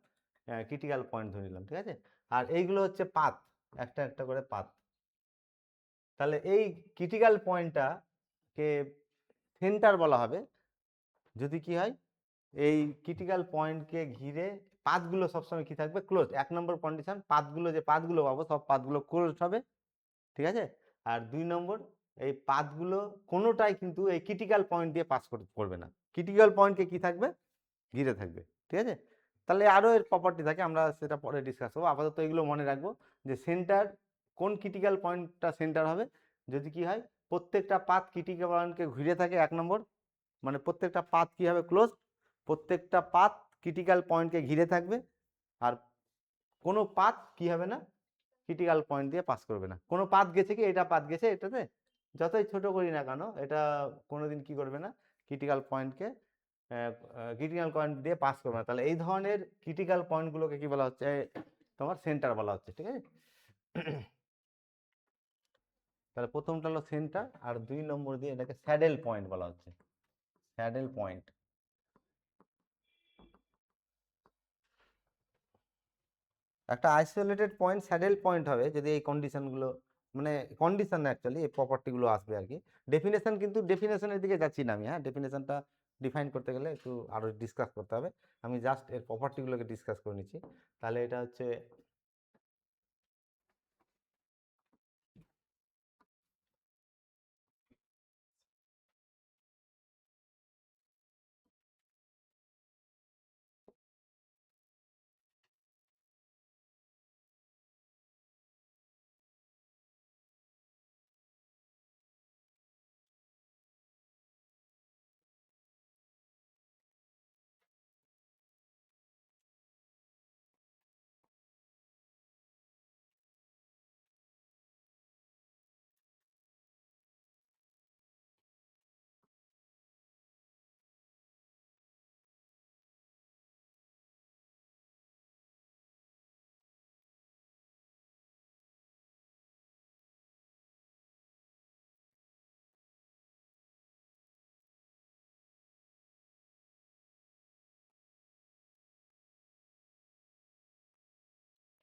ক্রিটিক্যাল পয়েন্ট ধরে নিলাম, ঠিক আছে। আর এইগুলো হচ্ছে পাথ, একটা একটা করে পাথ। তাহলে এই ক্রিটিক্যাল পয়েন্টটাকে সেন্টার বলা হবে যদি কি হয়, এই ক্রিটিক্যাল পয়েন্টকে ঘিরে পাথগুলো সবসময় কি থাকবে, ক্লোজ। 1 নম্বর কন্ডিশন, পাথগুলো যে পাথগুলো পাবো সব পাথগুলো ক্লোজ হবে, ঠিক আছে। আর 2 নম্বর, এই পাথগুলো কোনোটাই কিন্তু এই ক্রিটিক্যাল পয়েন্ট দিয়ে পাস করবে না, ক্রিটিক্যাল পয়েন্টকে কি থাকবে, ঘিরে থাকবে, ঠিক আছে। তাহলে আরও এর প্রপার্টি থাকে, আমরা সেটা পরে ডিসকাস করবো। আপাতত এগুলো মনে রাখবো যে সেন্টার, কোন ক্রিটিক্যাল পয়েন্টটা সেন্টার হবে যদি কি হয়, প্রত্যেকটা পাথ ক্রিটিক্যাল পয়েন্টকে ঘিরে থাকে। 1 নম্বর মানে প্রত্যেকটা পাথ কি হবে, ক্লোজ, প্রত্যেকটা পাথ ক্রিটিক্যাল পয়েন্টকে ঘিরে থাকবে, আর কোনো পাথ কি হবে না, ক্রিটিক্যাল পয়েন্ট দিয়ে পাস করবে না। কোনো পাথ গেছে কি, এটা পাথ গেছে এটাতে, যতই ছোট করি না কেন এটা কোনোদিন কি করবে না, ক্রিটিক্যাল পয়েন্টকে ক্রিটিক্যাল পয়েন্ট দিয়ে পাস করবে না। তাহলে এই ধরনের ক্রিটিক্যাল পয়েন্টগুলোকে কি বলা হচ্ছে, তোমার সেন্টার বলা হচ্ছে, ঠিক আছে। তাহলে প্রথমটা হলো সেন্টার, আর 2 নম্বর দিয়ে এটাকে স্যাডেল পয়েন্ট বলা হচ্ছে, স্যাডেল পয়েন্ট। একটা আইসোলেটেড পয়েন্ট স্যাডেল পয়েন্ট হবে যদি এই কন্ডিশনগুলো, মানে কন্ডিশন না অ্যাকচুয়ালি এই প্রপার্টিগুলো আসবে আর কি। ডেফিনেশন, কিন্তু ডেফিনেশনের দিকে যাচ্ছি না আমি, হ্যাঁ, ডেফিনেশনটা ডিফাইন করতে গেলে একটু আরো ডিসকাস করতে হবে, আমি জাস্ট এর প্রপার্টিগুলোকে ডিসকাস করে নিচ্ছি। তাহলে এটা হচ্ছে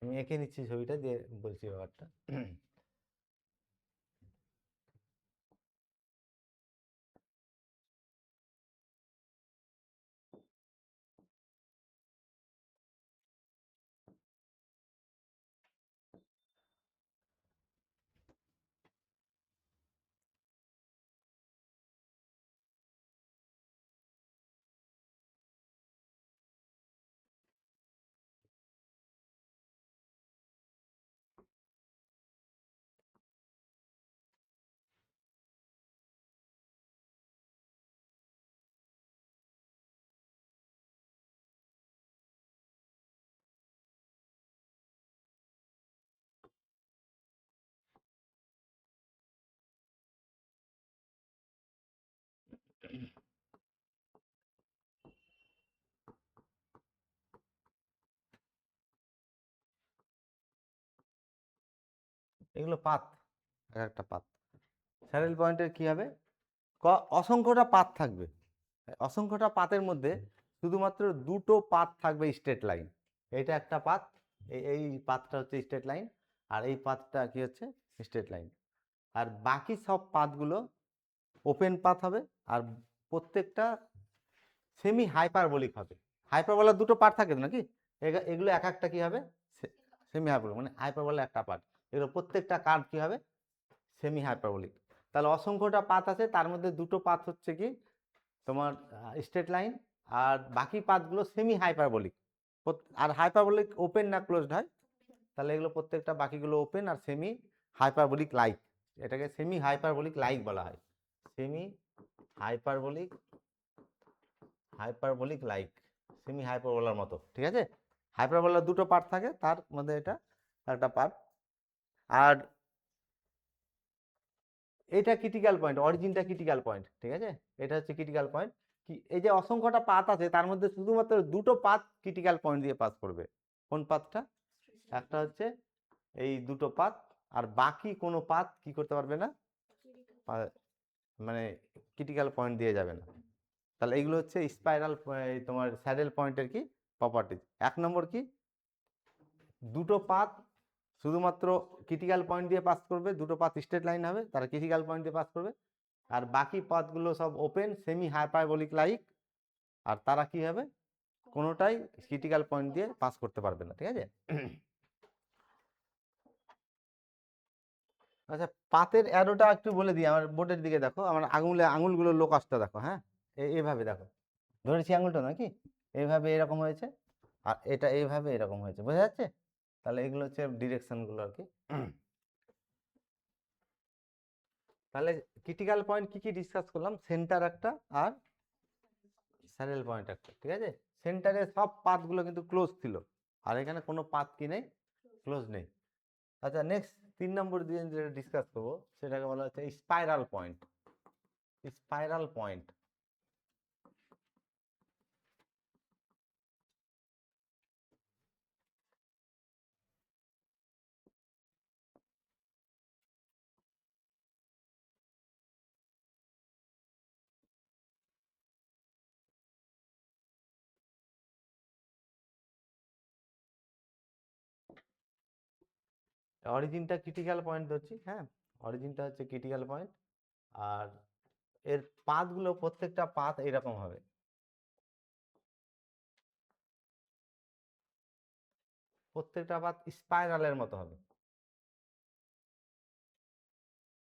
আমি এঁকে নিচ্ছি ছবিটা দিয়ে বলছি ব্যাপারটা। এগুলো পাত, একটা পাত। স্যাডেল পয়েন্টের কি হবে, অসংখ্যটা পাত থাকবে, অসংখ্যটা পাতের মধ্যে শুধুমাত্র 2টো পাত থাকবে স্ট্রেট লাইন, এইটা একটা পাত, এই পাতটা হচ্ছে স্ট্রেট লাইন, আর এই পাতটা কি হচ্ছে স্ট্রেট লাইন। আর বাকি সব পাতগুলো ওপেন পাত হবে, আর প্রত্যেকটা সেমি হাইপারবোলিক হবে। হাইপারবোলার 2টো পার্ট থাকে তো নাকি, এগুলো এক একটা কি হবে, সেমি হাইপারবোলিক, মানে হাইপারবোলার একটা পার্ট, এগুলো প্রত্যেকটা কার্ভ কি হবে, সেমি হাইপারবোলিক। তাহলে অসংখ্যটা পাত আছে, তার মধ্যে 2টো পাত হচ্ছে কি তোমার স্ট্রেট লাইন, আর বাকি পাতগুলো সেমি হাইপারবোলিক। আর হাইপারবোলিক ওপেন না ক্লোজড হয়, তাহলে এগুলো প্রত্যেকটা বাকিগুলো ওপেন আর সেমি হাইপারবোলিক লাইক, এটাকে সেমি হাইপারবোলিক লাইক বলা হয়, semi hyperbolic, hyperbolic like, semi হাইপারবোলার মতো, ঠিক আছে। হাইপারবোলার দুটো পার্ট থাকে, তার মধ্যে এটা একটা পার্ট। আর এটা ক্রিটিক্যাল পয়েন্ট, অরিজিনটা ক্রিটিক্যাল পয়েন্ট, ঠিক আছে। এটা হচ্ছে ক্রিটিক্যাল পয়েন্ট। কি এই যে অসংখ্যটা পাত আছে তার মধ্যে শুধুমাত্র দুটো পাত ক্রিটিক্যাল পয়েন্ট দিয়ে পাস করবে। কোন পাতটা? একটা হচ্ছে এই দুটো পাত, আর বাকি কোনো পাত কি করতে পারবে না, মানে ক্রিটিক্যাল পয়েন্ট দিয়ে যাবে না। তাহলে এইগুলো হচ্ছে স্পাইরাল তোমার স্যাডেল পয়েন্টের কি প্রপার্টিজ। 1 নম্বর কি, দুটো পাত শুধুমাত্র ক্রিটিক্যাল পয়েন্ট দিয়ে পাস করবে, দুটো পাত স্ট্রেট লাইন হবে, তারা ক্রিটিক্যাল পয়েন্ট দিয়ে পাস করবে। আর বাকি পাথগুলো সব ওপেন সেমি হাইপারবোলিক লাইক, আর তারা কি হবে, কোনোটাই ক্রিটিক্যাল পয়েন্ট দিয়ে পাস করতে পারবে না, ঠিক আছে। আচ্ছা, পাতের অ্যারোটা একটু বলে দিই, আমার বোর্ডের দিকে দেখো, আমার আঙুলগুলো লোকাসটা দেখো, হ্যাঁ এইভাবে দেখো, ধরেছি আঙুলটা নাকি এইভাবে এরকম হয়েছে, আর এটা এইভাবে এরকম হয়েছে, বোঝা যাচ্ছে? তাহলে এগুলো হচ্ছে ডিরেকশনগুলো আর কি। তাহলে ক্রিটিক্যাল পয়েন্ট কি কি ডিসকাস করলাম, সেন্টার একটা আর স্যাডেল পয়েন্ট একটা, ঠিক আছে। সেন্টারে সব পাথগুলো কিন্তু ক্লোজ ছিল, আর এখানে কোনো পাথ কি নেই, ক্লোজ নেই। আচ্ছা, নেক্সট 3 নম্বর দিয়ে যেটা ডিসকাস করবো সেটাকে বলা হচ্ছে স্পাইরাল পয়েন্ট। স্পাইরাল পয়েন্ট অরিজিনটা ক্রিটিক্যাল পয়েন্ট ধরছি, হ্যাঁ, অরিজিনটা হচ্ছে ক্রিটিক্যাল পয়েন্ট। আর এর পাথগুলো প্রত্যেকটা পাথ এরকম হবে, প্রত্যেকটা পাথ স্পাইরালের মতো হবে।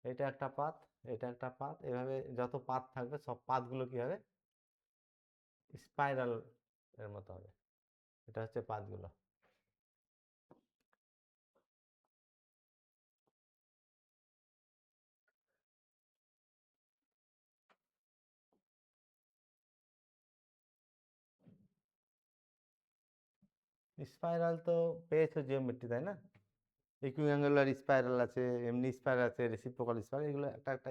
এটা একটা পাথ, এটা একটা পাথ, এভাবে যত পাথ থাকবে সব পাথগুলো কি হবে, স্পাইরাল এর মতো হবে। এটা হচ্ছে পাথগুলো। স্পাইরাল তো পেয়েছো জিওমেট্রি, তাই না? ইকুইঅ্যাঙ্গুলার স্পাইরাল আছে, এমনি স্পাইরাল আছে, রেসিপ্রোকাল স্পাইরাল, এগুলো একটা একটা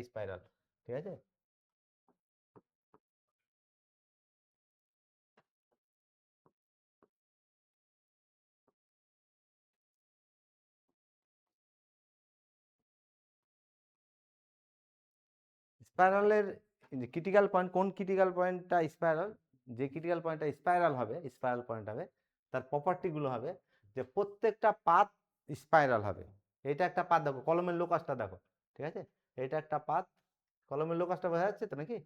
স্পাইরাল, ঠিক আছে। স্পাইরালের ক্রিটিক্যাল পয়েন্ট, কোন ক্রিটিক্যাল পয়েন্টটা স্পাইরাল, যে ক্রিটিক্যাল পয়েন্টটা স্পাইরাল হবে, স্পাইরাল পয়েন্ট হবে, তার প্রপার্টিগুলো হবে যে প্রত্যেকটা পাত স্পাইরাল হবে। এটা একটা পাত, দেখো কলমের লোকাসটা দেখো, ঠিক আছে। এটা একটা পাত, কলমের লোকাসটা বোঝা যাচ্ছে তো নাকি?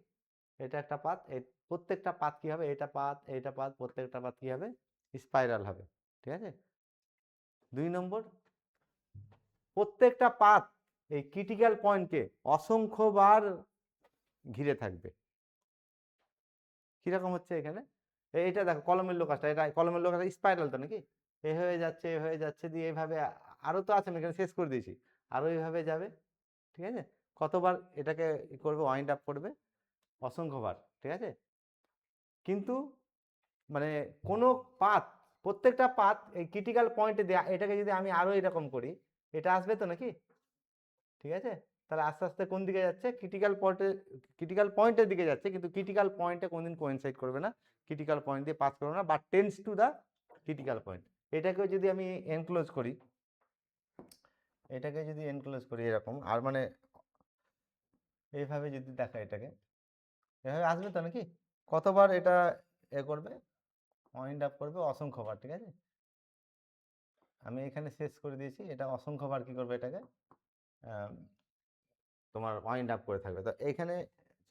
এটা একটা পাত, এই প্রত্যেকটা পাত কি হবে, এটা পাত, এইটা পাত, প্রত্যেকটা পাত কি হবে, স্পাইরাল হবে, ঠিক আছে। 2 নম্বর, প্রত্যেকটা পাত এই ক্রিটিক্যাল পয়েন্টকে অসংখ্যবার ঘিরে থাকবে। কিরকম হচ্ছে এখানে, এইটা দেখো কলমের লোকাসটা, এটা কলমের লোকাসটা স্পাইরাল তো নাকি, এ হয়ে যাচ্ছে, এ হয়ে যাচ্ছে, দিয়ে এইভাবে আরো তো আছে, আমি এখানে শেষ করে দিয়েছি, আরো এইভাবে যাবে, ঠিক আছে। কতবার এটাকে করবে, ওয়াইন্ড আপ করবে, অসংখ্যবার, ঠিক আছে। কিন্তু মানে কোনো পাত, প্রত্যেকটা পাত এই ক্রিটিক্যাল পয়েন্টে দেয়া, এটাকে যদি আমি আরো এরকম করি, এটা আসবে তো নাকি, ঠিক আছে। তাহলে আস্তে আস্তে কোন দিকে যাচ্ছে, ক্রিটিক্যাল পয়েন্টের দিকে যাচ্ছে, কিন্তু ক্রিটিক্যাল পয়েন্টে কোনদিন কোইনসাইড করবে না, ক্রিটিক্যাল পয়েন্ট দিয়ে পাস করবে না, but tends to the critical point. এটাকে যদি আমি এনক্লোজ করি, এটাকে যদি এনক্লোজ করি এরকম, আর মানে এইভাবে যদি দেখা, এটাকে এভাবে আসবে তো নাকি, কতবার এটা এ করবে, ওয়াইন্ড আপ করবে, অসংখ্যবার, ঠিক আছে। আমি এখানে শেষ করে দিয়েছি, এটা অসংখ্যবার কি করবে, এটাকে তোমার ওয়াইন্ড আপ করে থাকবে। তো এখানে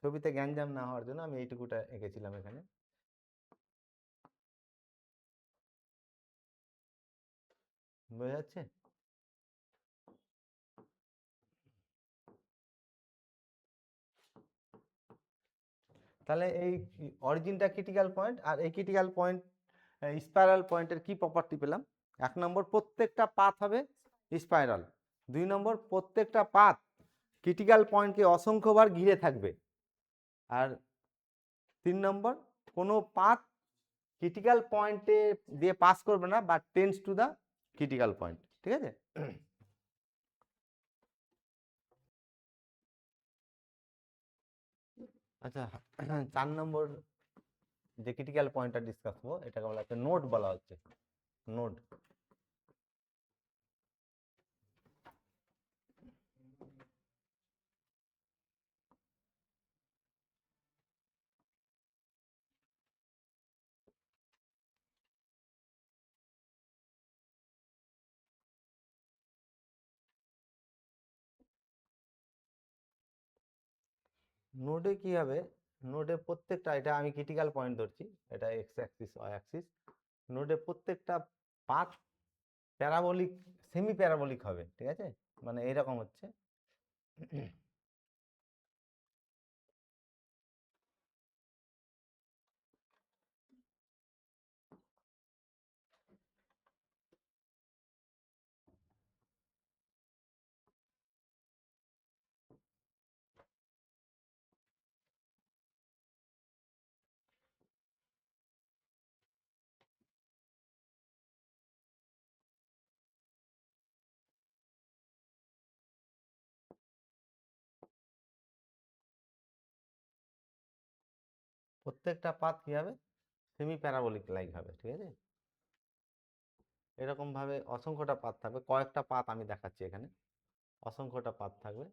ছবিতে গ্যাঞ্জাম না হওয়ার জন্য আমি এইটুকুটা এঁকেছিলাম এখানে, বোঝা যাচ্ছে? তাহলে এই অরিজিনটা ক্রিটিক্যাল পয়েন্ট, আর এই ক্রিটিক্যাল পয়েন্ট স্পাইরাল পয়েন্টের কি প্রপার্টি পেলাম, 1 নম্বর প্রত্যেকটা পাথ হবে স্পাইরাল, 2 নম্বর প্রত্যেকটা পাথ ক্রিটিক্যাল পয়েন্টকে অসংখ্যবার ঘিরে থাকবে, আর 3 নম্বর কোনো পাথ ক্রিটিক্যাল পয়েন্টে দিয়ে পাস করবে না বা tends to the critical point, ঠিক আছে। আচ্ছা, 4 নম্বর যে ক্রিটিক্যাল পয়েন্টটা ডিসকাস করবো এটাকে বলা হচ্ছে নোড বলা হচ্ছে, নোড। নোডে কি হবে, নোডে প্রত্যেকটা, এটা আমি ক্রিটিক্যাল পয়েন্ট ধরছি, এটা এক্স অ্যাক্সিস ওয়াই অ্যাক্সিস, নোডে প্রত্যেকটা পাথ প্যারাবোলিক, সেমি প্যারাবোলিক হবে, ঠিক আছে, মানে এইরকম হচ্ছে। প্রত্যেকটা পাথ কি হবে, সেমি প্যারাবোলিক লাইক হবে, ঠিক আছে। এরকম ভাবে অসংখ্যটা পাথ থাকবে, কয়েকটা পাথ আমি দেখাচ্ছি এখানে, অসংখ্যটা পাথ থাকবে।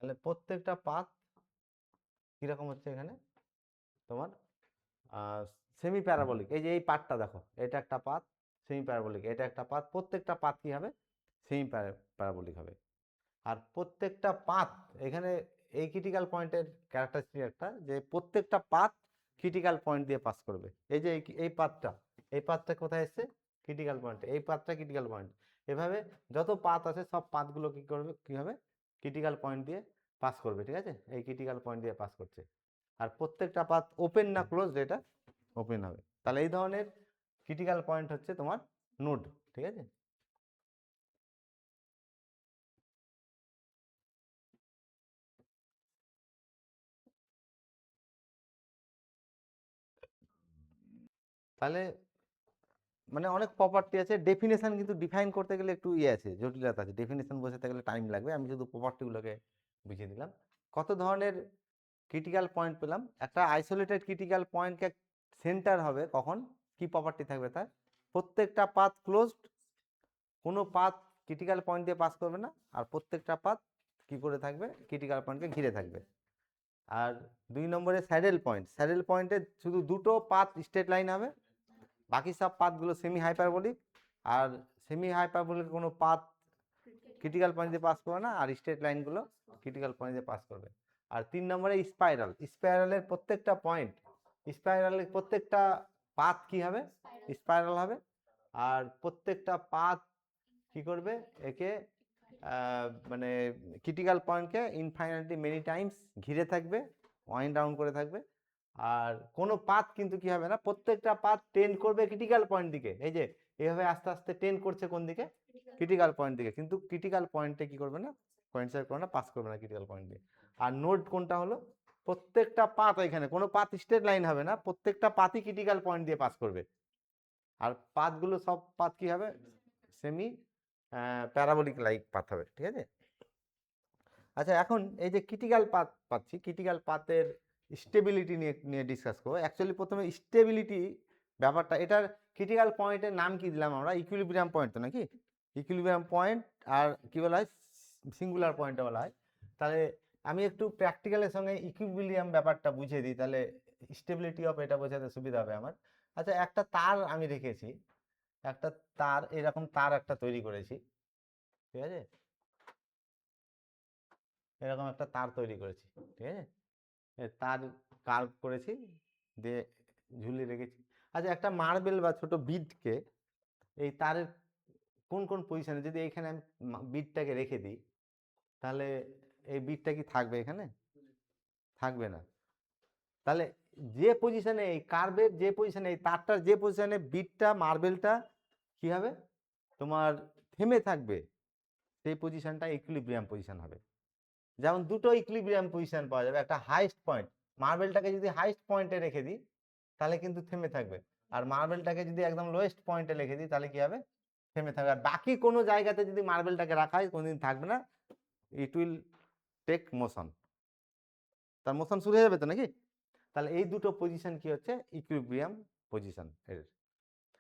তাহলে প্রত্যেকটা পাথ কিরকম হচ্ছে এখানে তোমার সেমি প্যারাবোলিক। এই যে এই পাথটা দেখো, এটা একটা পাথ সেমি প্যারাবোলিক, এটা একটা পাথ, প্রত্যেকটা পাথ কি হবে, সেমি প্যারাবোলিক হবে। আর প্রত্যেকটা পাথ এখানে, এই ক্রিটিক্যাল পয়েন্টের ক্যারেক্টারিস্টিক একটা, যে প্রত্যেকটা পাথ ক্রিটিক্যাল পয়েন্ট দিয়ে পাস করবে। এই যে এই পাথটা, এই পাথটা কোথায় এসছে, ক্রিটিক্যাল পয়েন্ট, এই পাথটা ক্রিটিক্যাল পয়েন্ট। এভাবে যত পাথ আছে সব পাথগুলো কি করবে, কি হবে, ক্রিটিক্যাল পয়েন্ট দিয়ে পাস করবে, ঠিক আছে, এই ক্রিটিক্যাল পয়েন্ট দিয়ে পাস করছে। আর প্রত্যেকটা পাথ ওপেন না ক্লোজ, এটা ওপেন হবে। তাহলে এই ধরনের ক্রিটিক্যাল পয়েন্ট হচ্ছে তোমার নোড, ঠিক আছে। তাহলে মানে অনেক প্রপার্টি আছে, ডেফিনেশন কিন্তু ডিফাইন করতে গেলে একটু ইয়ে আছে, জটিলতা আছে, ডেফিনেশন বোঝাতে গেলে টাইম লাগবে, আমি শুধু প্রপার্টিগুলোকে বুঝিয়ে দিলাম। কত ধরনের ক্রিটিক্যাল পয়েন্ট পেলাম, একটা আইসোলেটেড ক্রিটিক্যাল পয়েন্টকে সেন্টার হবে কখন, কি প্রপার্টি থাকবে তার, প্রত্যেকটা পাথ ক্লোজড, কোনো পাথ ক্রিটিক্যাল পয়েন্ট দিয়ে পাস করবে না, আর প্রত্যেকটা পাথ কি করে থাকবে, ক্রিটিক্যাল পয়েন্টকে ঘিরে থাকবে। আর 2 নম্বরে স্যাডেল পয়েন্ট, স্যাডেল পয়েন্টে শুধু দুটো পাথ স্ট্রেট লাইন হবে, বাকি সব পাথগুলো সেমি হাইপারবোলিক, আর সেমি হাইপারবোলিক কোনো পাথ ক্রিটিক্যাল পয়েন্ট দিয়ে পাস করবে না, আর স্ট্রেট লাইনগুলো ক্রিটিক্যাল পয়েন্ট দিয়ে পাস করবে। আর 3 নম্বরে স্পাইরাল, স্পাইরালের প্রত্যেকটা পয়েন্ট, স্পাইরালের প্রত্যেকটা পাথ কি হবে, স্পাইরাল হবে। আর প্রত্যেকটা পাথ কি করবে, একে মানে ক্রিটিক্যাল পয়েন্টকে ইনফাইনাইটলি মেনি টাইমস ঘিরে থাকবে, ওয়াইন্ড ডাউন করে থাকবে। আর কোনো পাথ কিন্তু কি হবে না, প্রত্যেকটা পাথ টেন্ড করবে ক্রিটিক্যাল পয়েন্ট দিকে, এই যে এভাবে আস্তে আস্তে টেন্ড করছে কোন দিকে, ক্রিটিক্যাল পয়েন্ট দিকে, কিন্তু ক্রিটিক্যাল পয়েন্টে কি করবে না, কয়েন্সাইড করবে না, পাস করবে না ক্রিটিক্যাল পয়েন্ট দিয়ে। আর নোড কোনটা হলো, প্রত্যেকটা পাথ, এখানে কোনো পাথ স্ট্রেট লাইন হবে না, প্রত্যেকটা পাথই ক্রিটিক্যাল পয়েন্ট দিয়ে পাস করবে। আর পাথগুলো সব পাথ কি হবে, সেমি প্যারাবোলিক লাইক পাথ হবে, ঠিক আছে। আচ্ছা, এখন এই যে ক্রিটিক্যাল পাথ পাচ্ছি, ক্রিটিক্যাল পাথের স্টেবিলিটি নিয়ে নিয়ে ডিসকাস করবো। অ্যাকচুয়ালি প্রথমে স্টেবিলিটি ব্যাপারটা, এটার ক্রিটিক্যাল পয়েন্টের নাম কি দিলাম আমরা, ইকুইলিব্রিয়াম পয়েন্ট, তো নাকি ইকুইলিব্রিয়াম পয়েন্ট, আর কি বলা হয়, সিঙ্গুলার পয়েন্টে বলা হয়। তাহলে আমি একটু প্র্যাকটিক্যালের সঙ্গে ইকুইলিব্রিয়াম ব্যাপারটা বুঝিয়ে দিই, তাহলে স্টেবিলিটি অফ এটা বোঝাতে সুবিধা হবে আমার। আচ্ছা, একটা তার আমি রেখেছি, একটা তার, এরকম তার একটা তৈরি করেছি, ঠিক আছে, এরকম একটা তার তৈরি করেছি, ঠিক আছে, তার কার্ভ করেছি, দিয়ে ঝুলিয়ে রেখেছি। আচ্ছা, একটা মার্বেল বা ছোট বিটকে এই তারের কোন কোন পজিশনে, যদি এখানে আমি বিটটাকে রেখে দিই, তাহলে এই বিটটা কি থাকবে এখানে? থাকবে না। তাহলে যে পজিশনে এই কার্ভের যে পজিশনে এই তারটার যে পজিশনে বিটটা মার্বেলটা কি হবে তোমার থেমে থাকবে, সেই পজিশনটা ইকুইলিব্রিয়াম পজিশন হবে। যেমন দুটো ইকুইলিব্রিয়াম পজিশন পাওয়া যাবে, একটা হাইস্ট পয়েন্ট, মার্বেলটাকে যদি হাইস্ট পয়েন্টে রেখে দিই তাহলে কিন্তু থেমে থাকবে, আর মার্বেলটাকে যদি একদম লোয়েস্ট পয়েন্টে রেখে দিই তাহলে কি হবে? থেমে থাকবে। আর বাকি কোনো জায়গাতে যদি মার্বেলটাকে রাখা হয় কোনোদিন থাকবে না, ইট উইল টেক মোশন, তার মোশন শুরু হয়ে যাবে তো নাকি? তাহলে এই দুটো পজিশন কি হচ্ছে? ইকুইলিব্রিয়াম পজিশন এর।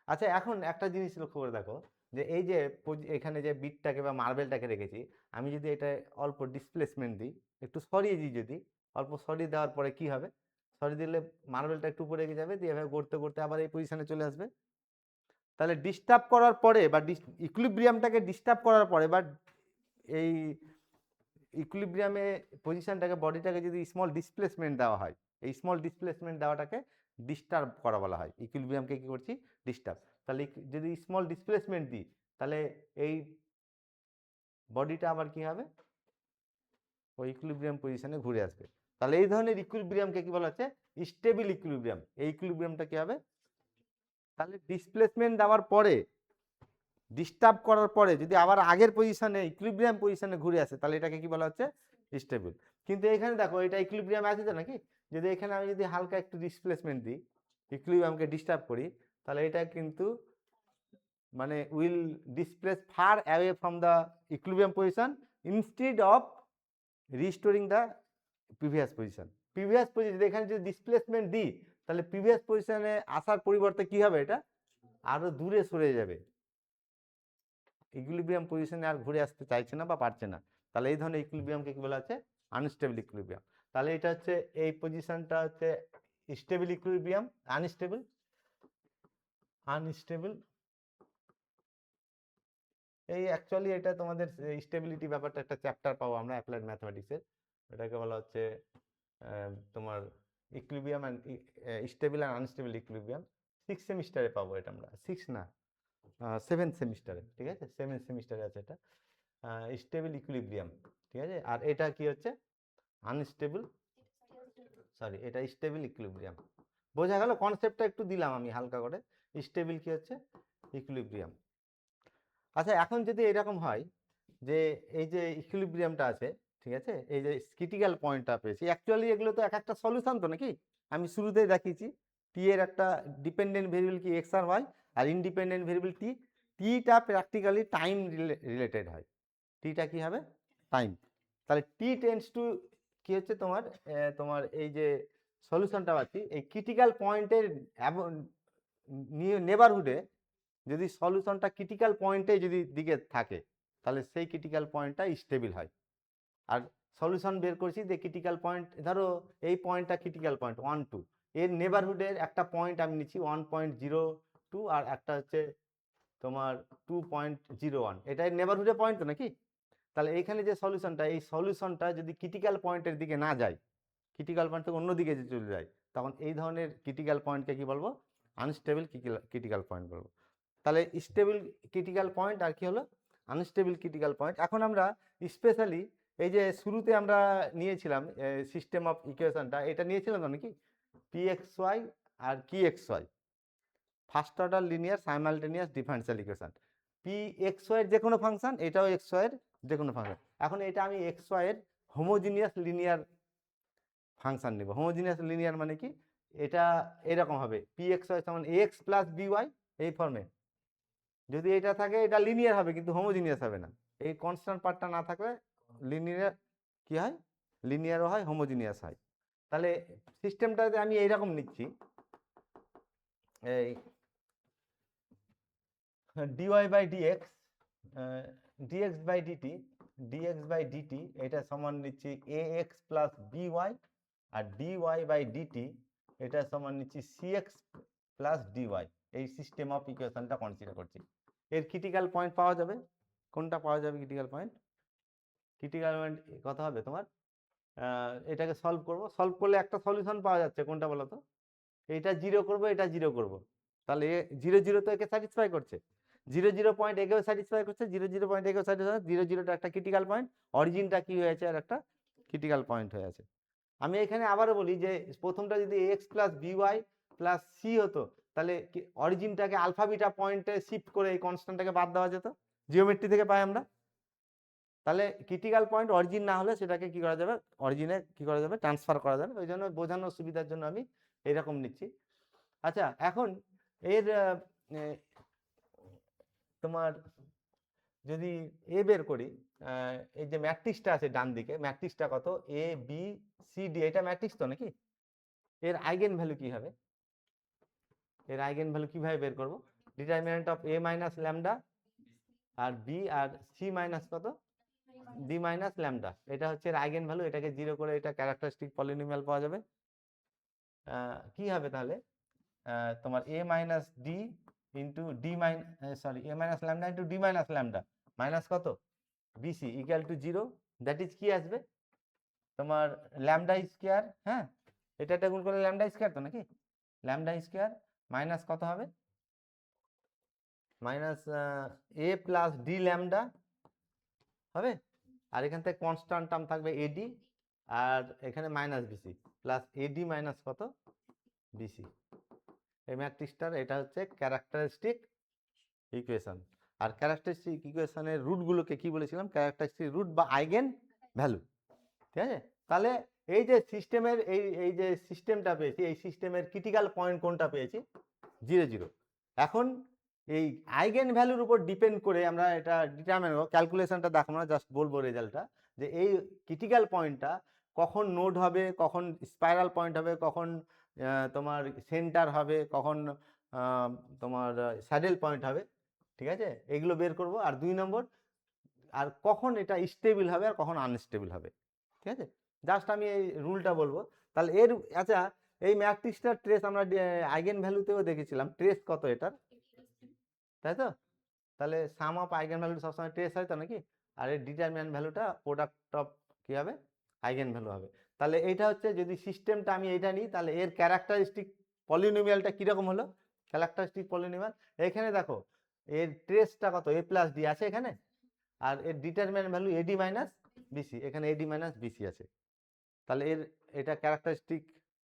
আচ্ছা, এখন একটা জিনিস লক্ষ্য করে দেখো, যে এই যে এখানে যে বিটটাকে বা মার্বেলটাকে রেখেছি, আমি যদি এটা অল্প ডিসপ্লেসমেন্ট দিই, একটু সরিয়ে দিই, যদি অল্প সরিয়ে দেওয়ার পরে কি হবে? সরিয়ে দিলে মার্বেলটা একটু উপরে এগিয়ে যাবে, দিয়ে এভাবে গড়তে গড়তে আবার এই পজিশনে চলে আসবে। তাহলে ডিস্টার্ব করার পরে বা ইকুইলিব্রিয়ামটাকে ডিস্টার্ব করার পরে বা এই ইকুইলিব্রিয়ামে পজিশনটাকে বডিটাকে যদি স্মল ডিসপ্লেসমেন্ট দেওয়া হয়, এই স্মল ডিসপ্লেসমেন্ট দেওয়াটাকে ডিস্টার্ব করা বলা হয়। ইকুইলিব্রিয়ামকে কি করছি? ডিস্টার্ব। তাহলে যদি স্মল ডিসপ্লেসমেন্ট দিই তাহলে এই বডিটা আবার কি হবে? ওই ইকুইলিব্রিয়াম পজিশনে ঘুরে আসবে। তাহলে এই ধরনের ইকুইলিব্রিয়ামকে কি বলা হচ্ছে? Stable equilibrium. এই ইকুইলিব্রিয়ামটা কি হবে? তাহলে ডিসপ্লেসমেন্ট দেওয়ার পরে, ডিস্টার্ব করার পরে যদি আবার আগের পজিশনে ইকুইলিব্রিয়াম পজিশনে ঘুরে আসে তাহলে এটাকে কি বলা হচ্ছে? স্টেবল। কিন্তু এখানে দেখো এটা ইকুইলিব্রিয়াম আছে তো নাকি? যদি এখানে আমি যদি হালকা একটু ডিসপ্লেসমেন্ট দিই, ইকুইলিব্রিয়ামকে ডিস্টার্ব করি, তাহলে এটা কিন্তু মানে will displace far away from the equilibrium position instead of restoring the previous position. Previous position এখানে যদি ডিসপ্লেসমেন্ট দিই তাহলে প্রিভিয়াস পজিশনে আসার পরিবর্তে কি হবে? এটা আরো দূরে সরে যাবে, ইকুইলিব্রিয়াম পজিশনে আর ঘুরে আসতে চাইছে না বা পারছে না। তাহলে এই ধরনের ইকুইলিব্রিয়ামকে কি বলা হচ্ছে? Unstable equilibrium. তাহলে এটা হচ্ছে এই পজিশনটা হচ্ছে স্টেবল ইকুইলিব্রিয়াম, আনস্টেবল, আনস্টেবল। এই অ্যাকচুয়ালি এটা তোমাদের স্টেবিলিটি ব্যাপারটা একটা চ্যাপ্টার পাবো আমরা অ্যাপ্লাইড ম্যাথমেটিক্সের, এটাকে বলা হচ্ছে তোমার equilibrium and stable and unstable equilibrium. 6 সেমিস্টারে পাবো এটা আমরা, 6 না 7 সেমিস্টারে, ঠিক আছে, 7 সেমিস্টারে আছে এটা, স্টেবল ইকুইলিব্রিয়াম, ঠিক আছে। আর এটা কি হচ্ছে? আনস্টেবল, সরি এটা স্টেবল ইকুইলিব্রিয়াম। বোঝা গেল কনসেপ্টটা? একটু দিলাম আমি হালকা করে। স্টেবল কি হচ্ছে? ইকুইলিব্রিয়াম। আচ্ছা, এখন যদি এরকম হয় যে এই যে ইকুইলিব্রিয়ামটা আছে, ঠিক আছে, এই যে ক্রিটিক্যাল পয়েন্টটা পেয়েছি, অ্যাকচুয়ালি এগুলো তো এক একটা সলিউশন তো নাকি? আমি শুরুতেই দেখিয়েছি টি এর একটা ডিপেন্ডেন্ট ভেরিয়েবল কি এক্স আর ওয়াই, আর ইন্ডিপেন্ডেন্ট ভেরিয়েবল টি। টিটা প্র্যাকটিক্যালি টাইম রিলেটেড হয়, টিটা কি হবে? টাইম। তাহলে টি টেন্ডস টু কি হচ্ছে তোমার তোমার এই যে সলিউশনটা পাচ্ছি এই ক্রিটিক্যাল পয়েন্টের নেবারহুডে, যদি সলিউশনটা ক্রিটিক্যাল পয়েন্টে যদি দিকে থাকে তাহলে সেই ক্রিটিক্যাল পয়েন্টটা স্টেবল হয়। আর সলিউশন বের করছি যে ক্রিটিক্যাল পয়েন্ট, ধরো এই পয়েন্টটা ক্রিটিক্যাল পয়েন্ট 1 2, এর নেবারহুডের একটা পয়েন্ট আমি নিচ্ছি 1.02 আর একটা হচ্ছে তোমার 2.01, এটা নেবারহুডে পয়েন্ট তো নাকি? তাহলে এখানে যে সলিউশনটা, এই সলিউশনটা যদি ক্রিটিক্যাল পয়েন্টের দিকে না যায়, ক্রিটিক্যাল পয়েন্ট থেকে অন্যদিকে যে চলে যায়, তখন এই ধরনের ক্রিটিক্যাল পয়েন্টকে কি বলবো? আনস্টেবল ক্রিটিক্যাল পয়েন্ট বলবো। তাহলে স্টেবল ক্রিটিক্যাল পয়েন্ট আর কি হলো? Unstable critical point. এখন আমরা স্পেশালি এই যে শুরুতে আমরা নিয়েছিলাম সিস্টেম অফ ইকুয়েশনটা, এটা নিয়েছিলাম তো নাকি? পি এক্স ওয়াই আর কি x y, first order linear simultaneous differential equation. P x y এর যে কোনো ফাংশন, এটাও এক্স ওয়াই এর যে কোনো ফাংশন। এখন এটা আমি এক্স ওয়াই এর হোমোজিনিয়াস লিনিয়ার ফাংশন নিব। হোমোজিনিয়াস লিনিয়ার মানে কি? এটা এরকম হবে পি এক্স ওয়াই সমান এক্স প্লাস বিওয়াই, এই ফর্মে। যদি এটা থাকে এটা লিনিয়ার হবে কিন্তু হোমোজিনিয়াস হবে না। এই কনস্ট্যান্ট পার্টটা না থাকলে লিনিয়ার কি হয়? লিনিয়ারও হয়, হোমোজিনিয়াস হয়। তাহলে সিস্টেমটাতে আমি এইরকম নিচ্ছি, এই dy by dx, dx by dt dx by dt এটা সমান নিচ্ছি এ এক্স প্লাস বিওয়াই, আর ডিওয়াই বাই ডিটি এটা সমান নিচ্ছি সিএক্স প্লাস ডিওয়াই। এই সিস্টেম অফ ইকুয়েশনটা কনসিডার করছি। এর ক্রিটিক্যাল পয়েন্ট পাওয়া যাবে, কোনটা পাওয়া যাবে ক্রিটিক্যাল পয়েন্ট? ক্রিটিক্যাল পয়েন্ট কত হবে তোমার? এটাকে সলভ করব, সলভ করলে একটা সলিউশন পাওয়া যাচ্ছে, কোনটা বলো তো? এটা জিরো করব, এটা জিরো করব, তাহলে জিরো জিরো তো একে স্যাটিসফাই করছে, জিরো জিরো পয়েন্ট একেও স্যাটিসফাই করছে, জিরো জিরো পয়েন্ট একেও স্যাটিসফাই, জিরো জিরোটা একটা ক্রিটিক্যাল পয়েন্ট, অরিজিনটা কি হয়েছে আর একটা ক্রিটিক্যাল পয়েন্ট হয়ে আছে। আমি এখানে আবারও বলি যে প্রথমটা যদি x plus b y plus c হতো, তাহলে অরিজিনটাকে আলফা বিটা পয়েন্টে শিফট করে এই কনস্ট্যান্টটাকে বাদ দেওয়া যেত, জিওমেট্রি থেকে পাই আমরা। তাহলে ক্রিটিক্যাল পয়েন্ট অরিজিন না হলে সেটাকে কি করা যাবে, অরিজিনে কি করা যাবে, ট্রান্সফার করা যাবে। ওই জন্য বোঝানোর সুবিধার জন্য আমি এরকম নিচ্ছি। আচ্ছা, এখন এর তোমার যদি এ বের করি, এই যে ম্যাট্রিক্সটা আছে ডান দিকে, ম্যাট্রিক্সটা কত, এ বি সি ডি, এটা ম্যাট্রিক্স তো নাকি? এর আইগেন ভ্যালু কি হবে? এর আইগেন ভ্যালু কিভাবে বের করব? Determinant of a minus lambda আর বি আর সি মাইনাস কত, ডি মাইনাস ল্যামডা, এটা হচ্ছে এর আইগেন ভ্যালু। এটাকে জিরো করে এটা ক্যারেক্টারিস্টিক পলিনোমিয়াল পাওয়া যাবে। কি হবে তাহলে, তোমার A minus D into D sorry A minus lambda into D minus lambda minus কত, BC equal to zero. That is কি আসবে তোমার, ল্যামডা স্কোয়ার, হ্যাঁ এটা গুণ করলে ল্যামডা স্কোয়ার তো নাকি, ল্যামডা স্কোয়ার মাইনাস কত হবে, minus A plus D lambda হবে, আর এখান থেকে কনস্ট্যান্ট টার্ম থাকবে এডি, আর এখানে মাইনাস বিসি প্লাস এডি মাইনাস কত, বিসি। এই ম্যাট্রিক্সটার এটা হচ্ছে ক্যারেক্টারিস্টিক ইকুয়েশন। আর ক্যারেক্টারিস্টিক ইকুয়েশনের রুটগুলোকে কি বলেছিলাম, ক্যারেক্টারিস্টিক রুট বা আইগেন ভ্যালু, ঠিক আছে? তাহলে এই যে সিস্টেমের এই যে সিস্টেমটা পেয়েছি, এই সিস্টেমের ক্রিটিক্যাল পয়েন্ট কোনটা পেয়েছি, জিরো জিরো। এখন এই আইগেন ভ্যালুর উপর ডিপেন্ড করে আমরা এটা ডিটারমিন করব, ক্যালকুলেশনটা দেখো না, জাস্ট বলবো রেজাল্টটা, যে এই ক্রিটিক্যাল পয়েন্টটা কখন নোড হবে, কখন স্পাইরাল পয়েন্ট হবে, কখন তোমার সেন্টার হবে, কখন তোমার স্যাডেল পয়েন্ট হবে, ঠিক আছে? এগুলো বের করব। আর 2 নম্বর, আর কখন এটা স্টেবল হবে আর কখন আনস্টেবল হবে, ঠিক আছে? জাস্ট আমি এই রুলটা বলবো। তাহলে এর, আচ্ছা, এই ম্যাট্রিক্সটার ট্রেস আমরা আইগেন ভ্যালুতেও দেখেছিলাম, ট্রেস কত এটার, তাই তো? তাহলে সাম অফ আইগেন ভ্যালু সবসময় ট্রেস হয় তো নাকি? আর এর ডিটারমিনেন্ট ভ্যালুটা প্রোডাক্ট অফ কি হবে, আইগেন ভ্যালু হবে। তাহলে এইটা হচ্ছে, যদি সিস্টেমটা আমি এটা নিই, তাহলে এর ক্যারেক্টারিস্টিক পলিনোমিয়ালটা কিরকম হলো, ক্যারেক্টারিস্টিক পলিনোমিয়াল এখানে দেখো, এর ট্রেসটা কত, এ প্লাস ডি আছে এখানে, আর এর determinant value a d minus b c, এখানে এডি মাইনাস বিসি আছে। তাহলে এর এটা ক্যারেক্টারিস্টিক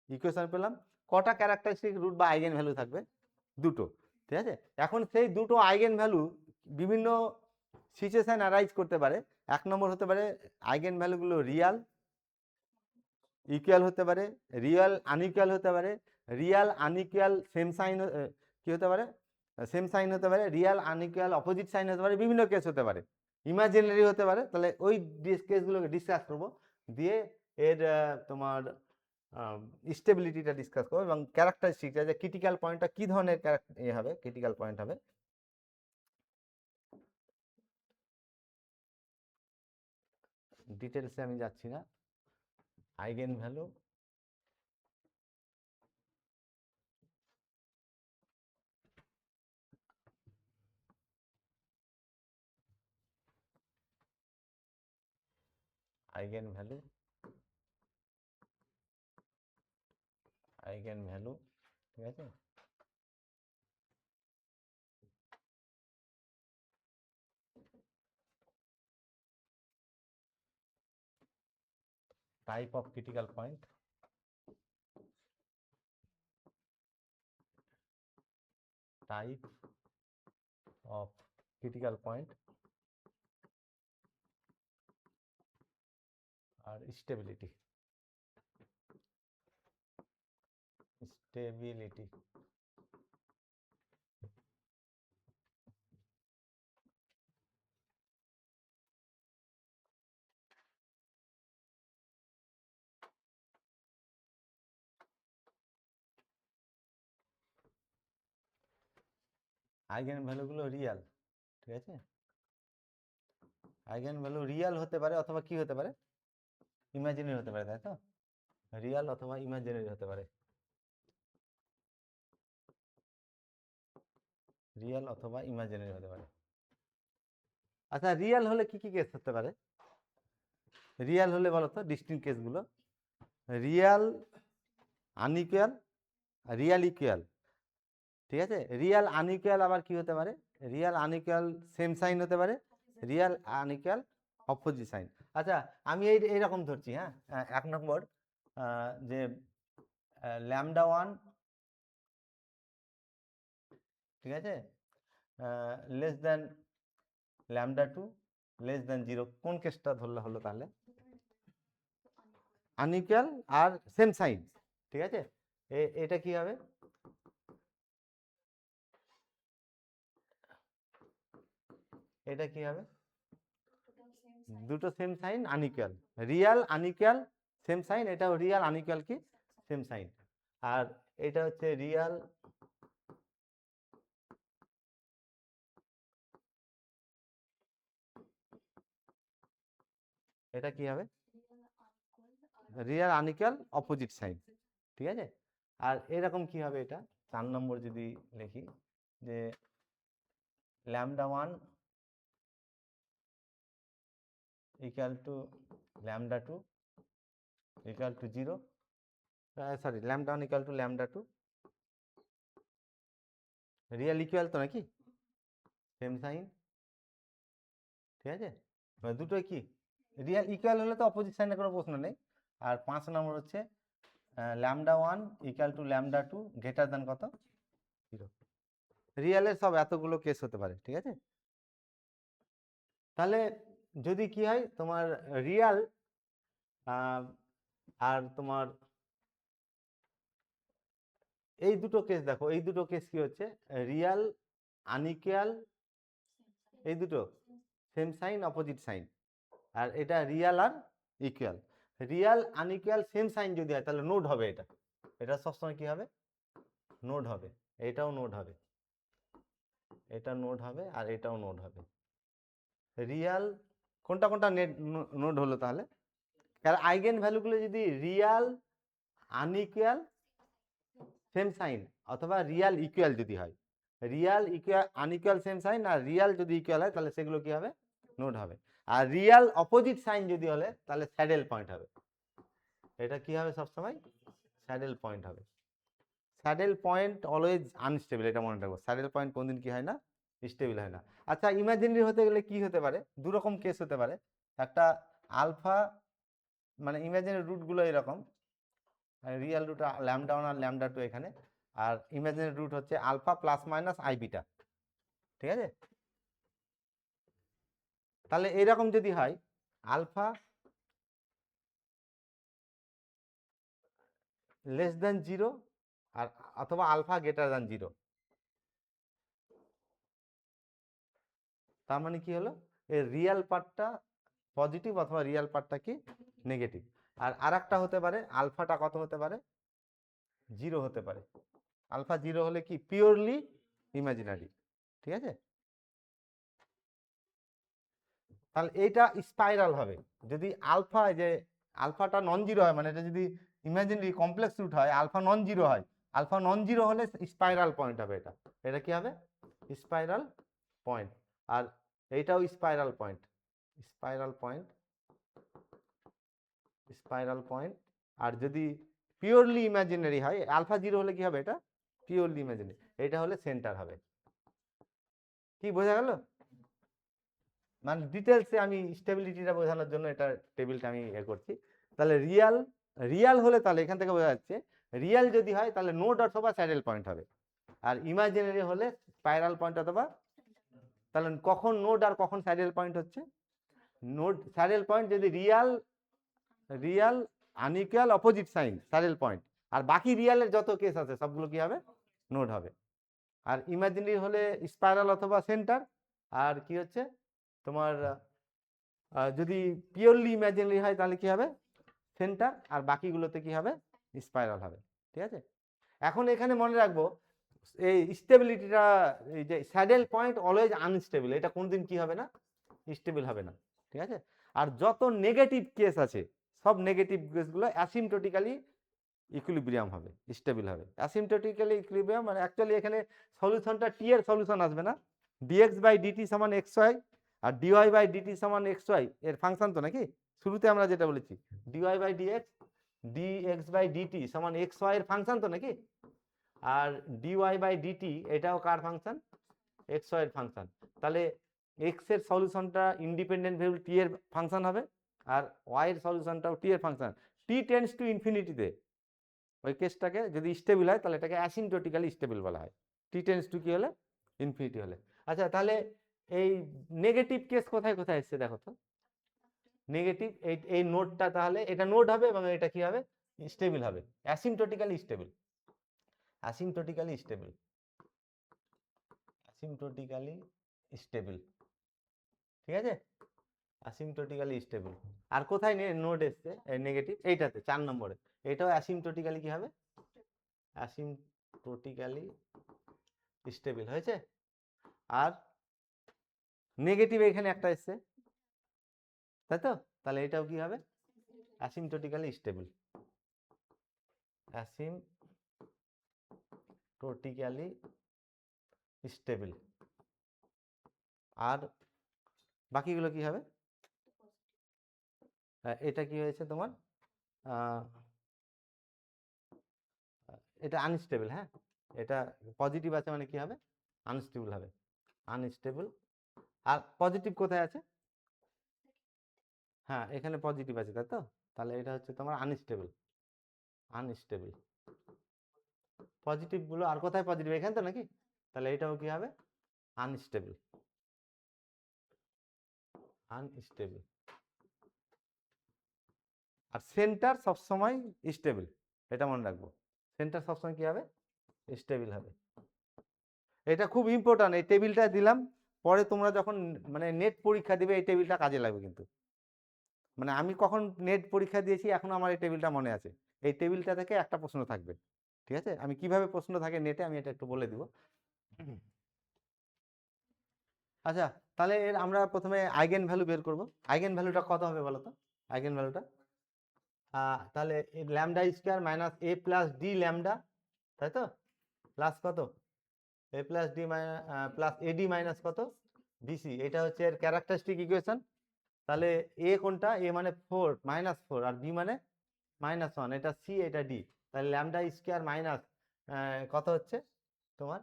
ইকুয়েশন পেলাম। কটা ক্যারেক্টারিস্টিক রুট বা আইগেন ভ্যালু থাকবে, দুটো, ঠিক আছে? এখন সেই দুটো আইগেন ভ্যালু বিভিন্ন সিচুয়েশন অ্যারাইজ করতে পারে। এক নম্বর হতে পারে আইগেন ভ্যালুগুলো রিয়াল ইকুয়াল হতে পারে, রিয়াল আনইকুয়াল হতে পারে, রিয়াল আনইকুয়াল সেম সাইন কি হতে পারে, সেম সাইন হতে পারে, রিয়াল আনইকুয়াল অপোজিট সাইন হতে পারে, বিভিন্ন কেস হতে পারে, ইমাজিনারি হতে পারে। তাহলে ওই কেসগুলোকে ডিসকাস করবো, দিয়ে এর তোমার স্টেবিলিটিটা ডিসকাস করবো, এবং ক্যারেক্টারিস্টিকটা, যে ক্রিটিক্যাল পয়েন্টটা কি ধরনের হবে, ক্রিটিক্যাল পয়েন্ট হবে। ডিটেলসে আমি যাচ্ছি না। Eigen value, eigen value, eigen value, ঠিক আছে? Type of critical point, type of critical point, আর স্টেবিলিটি, স্টেবিলিটি। আইগেন ভ্যালুগুলো রিয়াল, ঠিক আছে? আইগেন ভ্যালু রিয়েল হতে পারে অথবা কি হতে পারে, ইমাজিনারি হতে পারে, তাই তো? রিয়েল অথবা ইমাজিনারি হতে পারে, রিয়েল অথবা ইমাজিনারি হতে পারে। আচ্ছা, রিয়েল হলে কি কি কেস হতে পারে? রিয়েল হলে বলো তো ডিস্টিংক্ট কেসগুলো। রিয়েল, আনইকুয়াল, রিয়েল ইকুয়াল, ঠিক আছে? রিয়েল আনইকুয়াল আবার কি হতে পারে? রিয়েল আনইকুয়াল সেম সাইন হতে পারে, রিয়েল আনইকুয়াল অপোজিট সাইন। আচ্ছা, আমি এইরকম ধরছি, হ্যাঁ, 1 নম্বর যে ল্যামডা 1, ঠিক আছে, less than lambda 2 less than 0, কোন কেসটা ধরলে হলো তাহলে? আনইকুয়াল আর সেম সাইন, ঠিক আছে? এটা কি হবে? এটা কি হবে? দুটো same sign unequal, real unequal same sign, এটাও রিয়াল আনইকুয়াল কি সেম সাইন। আর এটা হচ্ছে রিয়াল এটা কি হবে? রিয়াল আনইকুয়াল অপোজিট সাইন, ঠিক আছে? আর এরকম কি হবে? এটা 4 নম্বর যদি লিখি যে lambda 1 equal two lambda 2 equal to 0, sorry, lambda 1 equal two lambda 2, Real equal তো নাকি সেম সাইন, ঠিক আছে? দুটোই কি রিয়াল ইকুয়াল হলে তো অপোজিট সাইনের কোনো প্রশ্ন নেই। আর 5 নম্বর হচ্ছে lambda 1 equal two lambda 2 greater than কত? 0। রিয়ালের সব এতগুলো কেস হতে পারে, ঠিক আছে? তাহলে যদি কি হয় তোমার রিয়াল আর তোমার এই দুটো কেস দেখো, এই দুটো কেস কি হচ্ছে? রিয়াল আনইকুয়াল, এই দুটো সেম সাইন অপোজিট সাইন, আর এটা রিয়াল আর equal. Real unequal same sign যদি হয় তাহলে নোড হবে, এটা এটা সবসময় কি হবে? নোড হবে। এটাও নোড হবে, এটা নোড হবে, আর এটাও নোড হবে। রিয়াল কোনটা কোনটা নোড হলো তাহলে? কারণ আইগেন ভ্যালুগুলো যদি রিয়াল আনইকুয়াল সেম সাইন অথবা রিয়াল ইকুয়াল যদি হয়, real equal unequal same sign আর রিয়াল যদি ইকুয়াল হয় তাহলে সেগুলো কি হবে? নোড হবে। আর রিয়াল অপোজিট সাইন যদি হলে তাহলে স্যাডেল পয়েন্ট হবে। এটা কি হবে সবসময়? স্যাডেল পয়েন্ট হবে। স্যাডেল পয়েন্ট অলওয়েজ আনস্টেবল, এটা মনে রাখবো। স্যাডেল পয়েন্ট কোনদিন কি হয় না? স্টেবল হয় না। আচ্ছা, ইমাজিনারি হতে গেলে কি হতে পারে? দু রকম কেস হতে পারে। একটা আলফা, মানে ইমাজিনারি রুটগুলো এরকম, রিয়েল রুট ল্যামডা 1 আর ল্যামডা 2 এখানে, আর ইমাজিনারি রুট হচ্ছে alpha plus minus i beta, ঠিক আছে? তাহলে এরকম যদি হয় আলফা লেস দেন 0 আর অথবা আলফা গ্রেটার দেন 0, তার মানে কি হলো? এর রিয়েল পার্টটা পজিটিভ অথবা রিয়েল পার্টটা কি নেগেটিভ। আর আরেকটা হতে পারে আলফাটা কত হতে পারে? 0 হতে পারে। আলফা 0 হলে কি পিওরলি ইমাজিনারি, ঠিক আছে? তাহলে এইটা স্পাইরাল হবে যদি আলফা, যে আলফাটা নন জিরো হয়, মানে এটা যদি ইমাজিনারি কমপ্লেক্স রুট হয়, আলফা নন জিরো হয়, আলফা নন জিরো হলে স্পাইরাল পয়েন্ট হবে। এটা এটা কি হবে? Spiral point. আর এইটাও spiral point, spiral point, spiral point. আর যদি পিওরলি ইমাজিনারি হয়, আলফা 0 হলে কি হবে? এটা পিওরলি ইমাজিনারি, এটা হলে সেন্টার হবে। কি বোঝা গেল? মানে ডিটেলসে আমি স্টেবিলিটিটা বোঝানোর জন্য এটা টেবিলটা আমি করছি। তাহলে রিয়াল, রিয়াল হলে তাহলে এখান থেকে বোঝা যাচ্ছে রিয়াল যদি হয় তাহলে নোড অথবা স্যাডেল পয়েন্ট হবে, আর ইমাজিনারি হলে স্পাইরাল পয়েন্ট অথবা। তাহলে কখন নোড আর কখন স্যাডেল পয়েন্ট হচ্ছে? নোড স্যাডেল পয়েন্ট যদি real, real unequal opposite sign saddle point, আর বাকি রিয়ালের যত কেস আছে সবগুলো কি হবে? নোড হবে। আর ইমাজিনারি হলে স্পাইরাল অথবা সেন্টার। আর কি হচ্ছে তোমার যদি পিওরলি ইমাজিনারি হয় তাহলে কি হবে? সেন্টার। আর বাকিগুলোতে কি হবে? স্পাইরাল হবে, ঠিক আছে? এখন এখানে মনে রাখবো এই স্টেবিলিটিটা, এই যে স্যাডেল পয়েন্ট অলওয়েজ আনস্টেবল, এটা কোনদিন কি হবে না? স্টেবল হবে না। ঠিক আছে। আর যত নেগেটিভ কেস আছে সব নেগেটিভ কেসগুলো অ্যাসিম্পটোটিক্যালি ইকুইলিব্রিয়াম হবে, স্টেবল হবে। অ্যাসিম্পটোটিক্যালি ইকুইলিব্রিয়াম মানে অ্যাকচুয়ালি এখানে সলিউশনটা টি এর সলিউশন আসবে না, ডিএক্স বাই ডিটি সমান এক্স ওয়াই আর ডিওয়াই বাই ডিটি সমান এক্স ওয়াই এর ফাংশন তো নাকি, শুরুতে আমরা যেটা বলেছি d y by dx dx by d t সমান এক্স ওয়াই এর ফাংশন তো নাকি, আর ডিওয়াই বাই ডিটি এটাও কার ফাংশন, এক্স ওয়াই এর ফাংশন। তাহলে এক্স এর সলিউশনটা ইন্ডিপেন্ডেন্ট ভেরিয়েবল টি এর ফাংশন হবে আর ওয়াই এর সলিউশনটাও টি এর ফাংশন। টি টেন্ডস টু ইনফিনিটিতে ওই কেসটাকে যদি স্টেবল হয় তাহলে এটাকে অ্যাসিম্পটোটিক্যালি স্টেবল বলা হয়, টি টেন্ডস টু কি হলে ইনফিনিটি হলে। আচ্ছা তাহলে এই নেগেটিভ কেস কোথায় কোথায় এসছে দেখো তো, নেগেটিভ এই নোটটা তাহলে এটা নোট হবে এবং এটা কি হবে স্টেবল হবে, অ্যাসিম্পটোটিক্যালি স্টেবল, অ্যাসিম্পটোটিক্যালি স্টেবল, অ্যাসিম্পটোটিক্যালি স্টেবল, ঠিক আছে, অ্যাসিম্পটোটিক্যালি স্টেবল। আর কোথায় নোট এসছে নেগেটিভ, এইটাতে 4 নম্বরে, এটাও অ্যাসিম্পটোটিক্যালি কি হবে, অ্যাসিম্পটোটিক্যালি স্টেবল হয়েছে। আর নেগেটিভ এখানে একটা এসছে তাই তো, তাহলে এটাও কি হবে অ্যাসিম্পটোটিক্যালি স্টেবল, অ্যাসিম্পটোটিক্যালি স্টেবল। আর বাকিগুলো কি হবে, এটা কি হয়েছে তোমার এটা আনস্টেবল, হ্যাঁ এটা পজিটিভ আছে মানে কি হবে আনস্টেবল হবে, আনস্টেবল। আর পজিটিভ কোথায় আছে, হ্যাঁ এখানে পজিটিভ আছে তাই তো, তাহলে এটা হচ্ছে তোমার আনস্টেবল, আনস্টেবল। পজিটিভ গুলো আর কোথায় পজিটিভ, এখানে তো নাকি, তাহলে এটাও কি হবে আনস্টেবল, আনস্টেবল। আর সেন্টার সবসময় স্টেবল, এটা মনে রাখবো, সেন্টার সবসময় কি হবে স্টেবল হবে। এটা খুব ইম্পর্টেন্ট, এই টেবিলটা দিলাম, পরে তোমরা যখন মানে নেট পরীক্ষা দিবে এই টেবিলটা কাজে লাগবে কিন্তু, মানে আমি কখন নেট পরীক্ষা দিয়েছি এখন আমার এই টেবিলটা মনে আছে, এই টেবিলটা থেকে একটা প্রশ্ন থাকবে, ঠিক আছে। আমি কিভাবে প্রশ্ন থাকে নেটে আমি এটা একটু বলে দিব। আচ্ছা তাহলে এর আমরা প্রথমে আইগেন ভ্যালু বের করব, আইগেন ভ্যালুটা কত হবে বলো তো, আইগেন ভ্যালুটা তাহলে lambda square minus A plus D lambda তাই তো, প্লাস কত A plus D plus eddy minus কত বিসি, এটা হচ্ছে এর ক্যারেক্টারিস্টিক ইকুয়েশন। তাহলে এ কোনটা, এ মানে 4 -4 আর বি মানে -1, এটা সি এটা ডি, তাহলে ল্যামডা স্কোয়ার মাইনাস কত হচ্ছে তোমার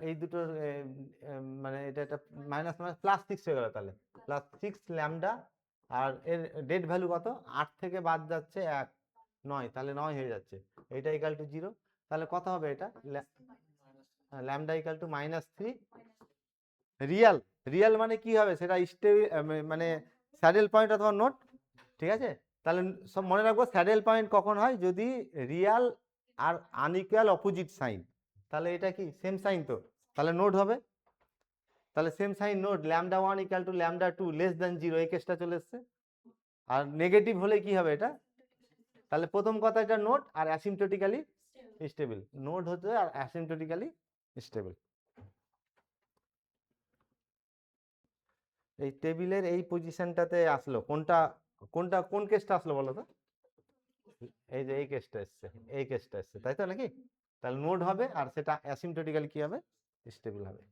এই দুটোর মানে এটা একটা মাইনাস মাইনাস +6 হয়ে গেল, তাহলে +6 ল্যামডা, আর এর ডেট ভ্যালু কত 8 থেকে বাদ যাচ্ছে 1 9, তাহলে 9 হয়ে যাচ্ছে, এটা ইকুয়াল টু 0, তাহলে কত হবে এটা lambda equal to -3 Real, Real মানে কি হবে সেটা মানে স্যাডেল পয়েন্ট অথবা নোট, ঠিক আছে। তাহলে সব মনে রাখবো স্যাডেল পয়েন্ট কখন হয়, যদি রিয়াল আর আনইকুয়াল অপোজিট সাইন, তাহলে এটা কি সেম সাইন তো, তাহলে নোট হবে, তাহলে same sign node λ1 equal to λ2 less than 0, এই কেসটা চলে এসছে। আর নেগেটিভ হলে কি হবে এটা, তাহলে প্রথম কথা এটা নোট আর অ্যাসিম্পটোটিক্যালি স্টেবল, নোট হচ্ছে আর অ্যাসিম্পটোটিক্যালি স্টেবল। এই টেবিলের এই পজিশনটাতে আসলো কোনটা, কোনটা কোন কেসটা আসলো বলো তো, এই যে এই কেসটা এসছে, এই কেসটা এসছে তাই তো নাকি, তাহলে নোড হবে আর সেটা অ্যাসিম্পটোটিক্যালি কি হবে স্টেবল হবে।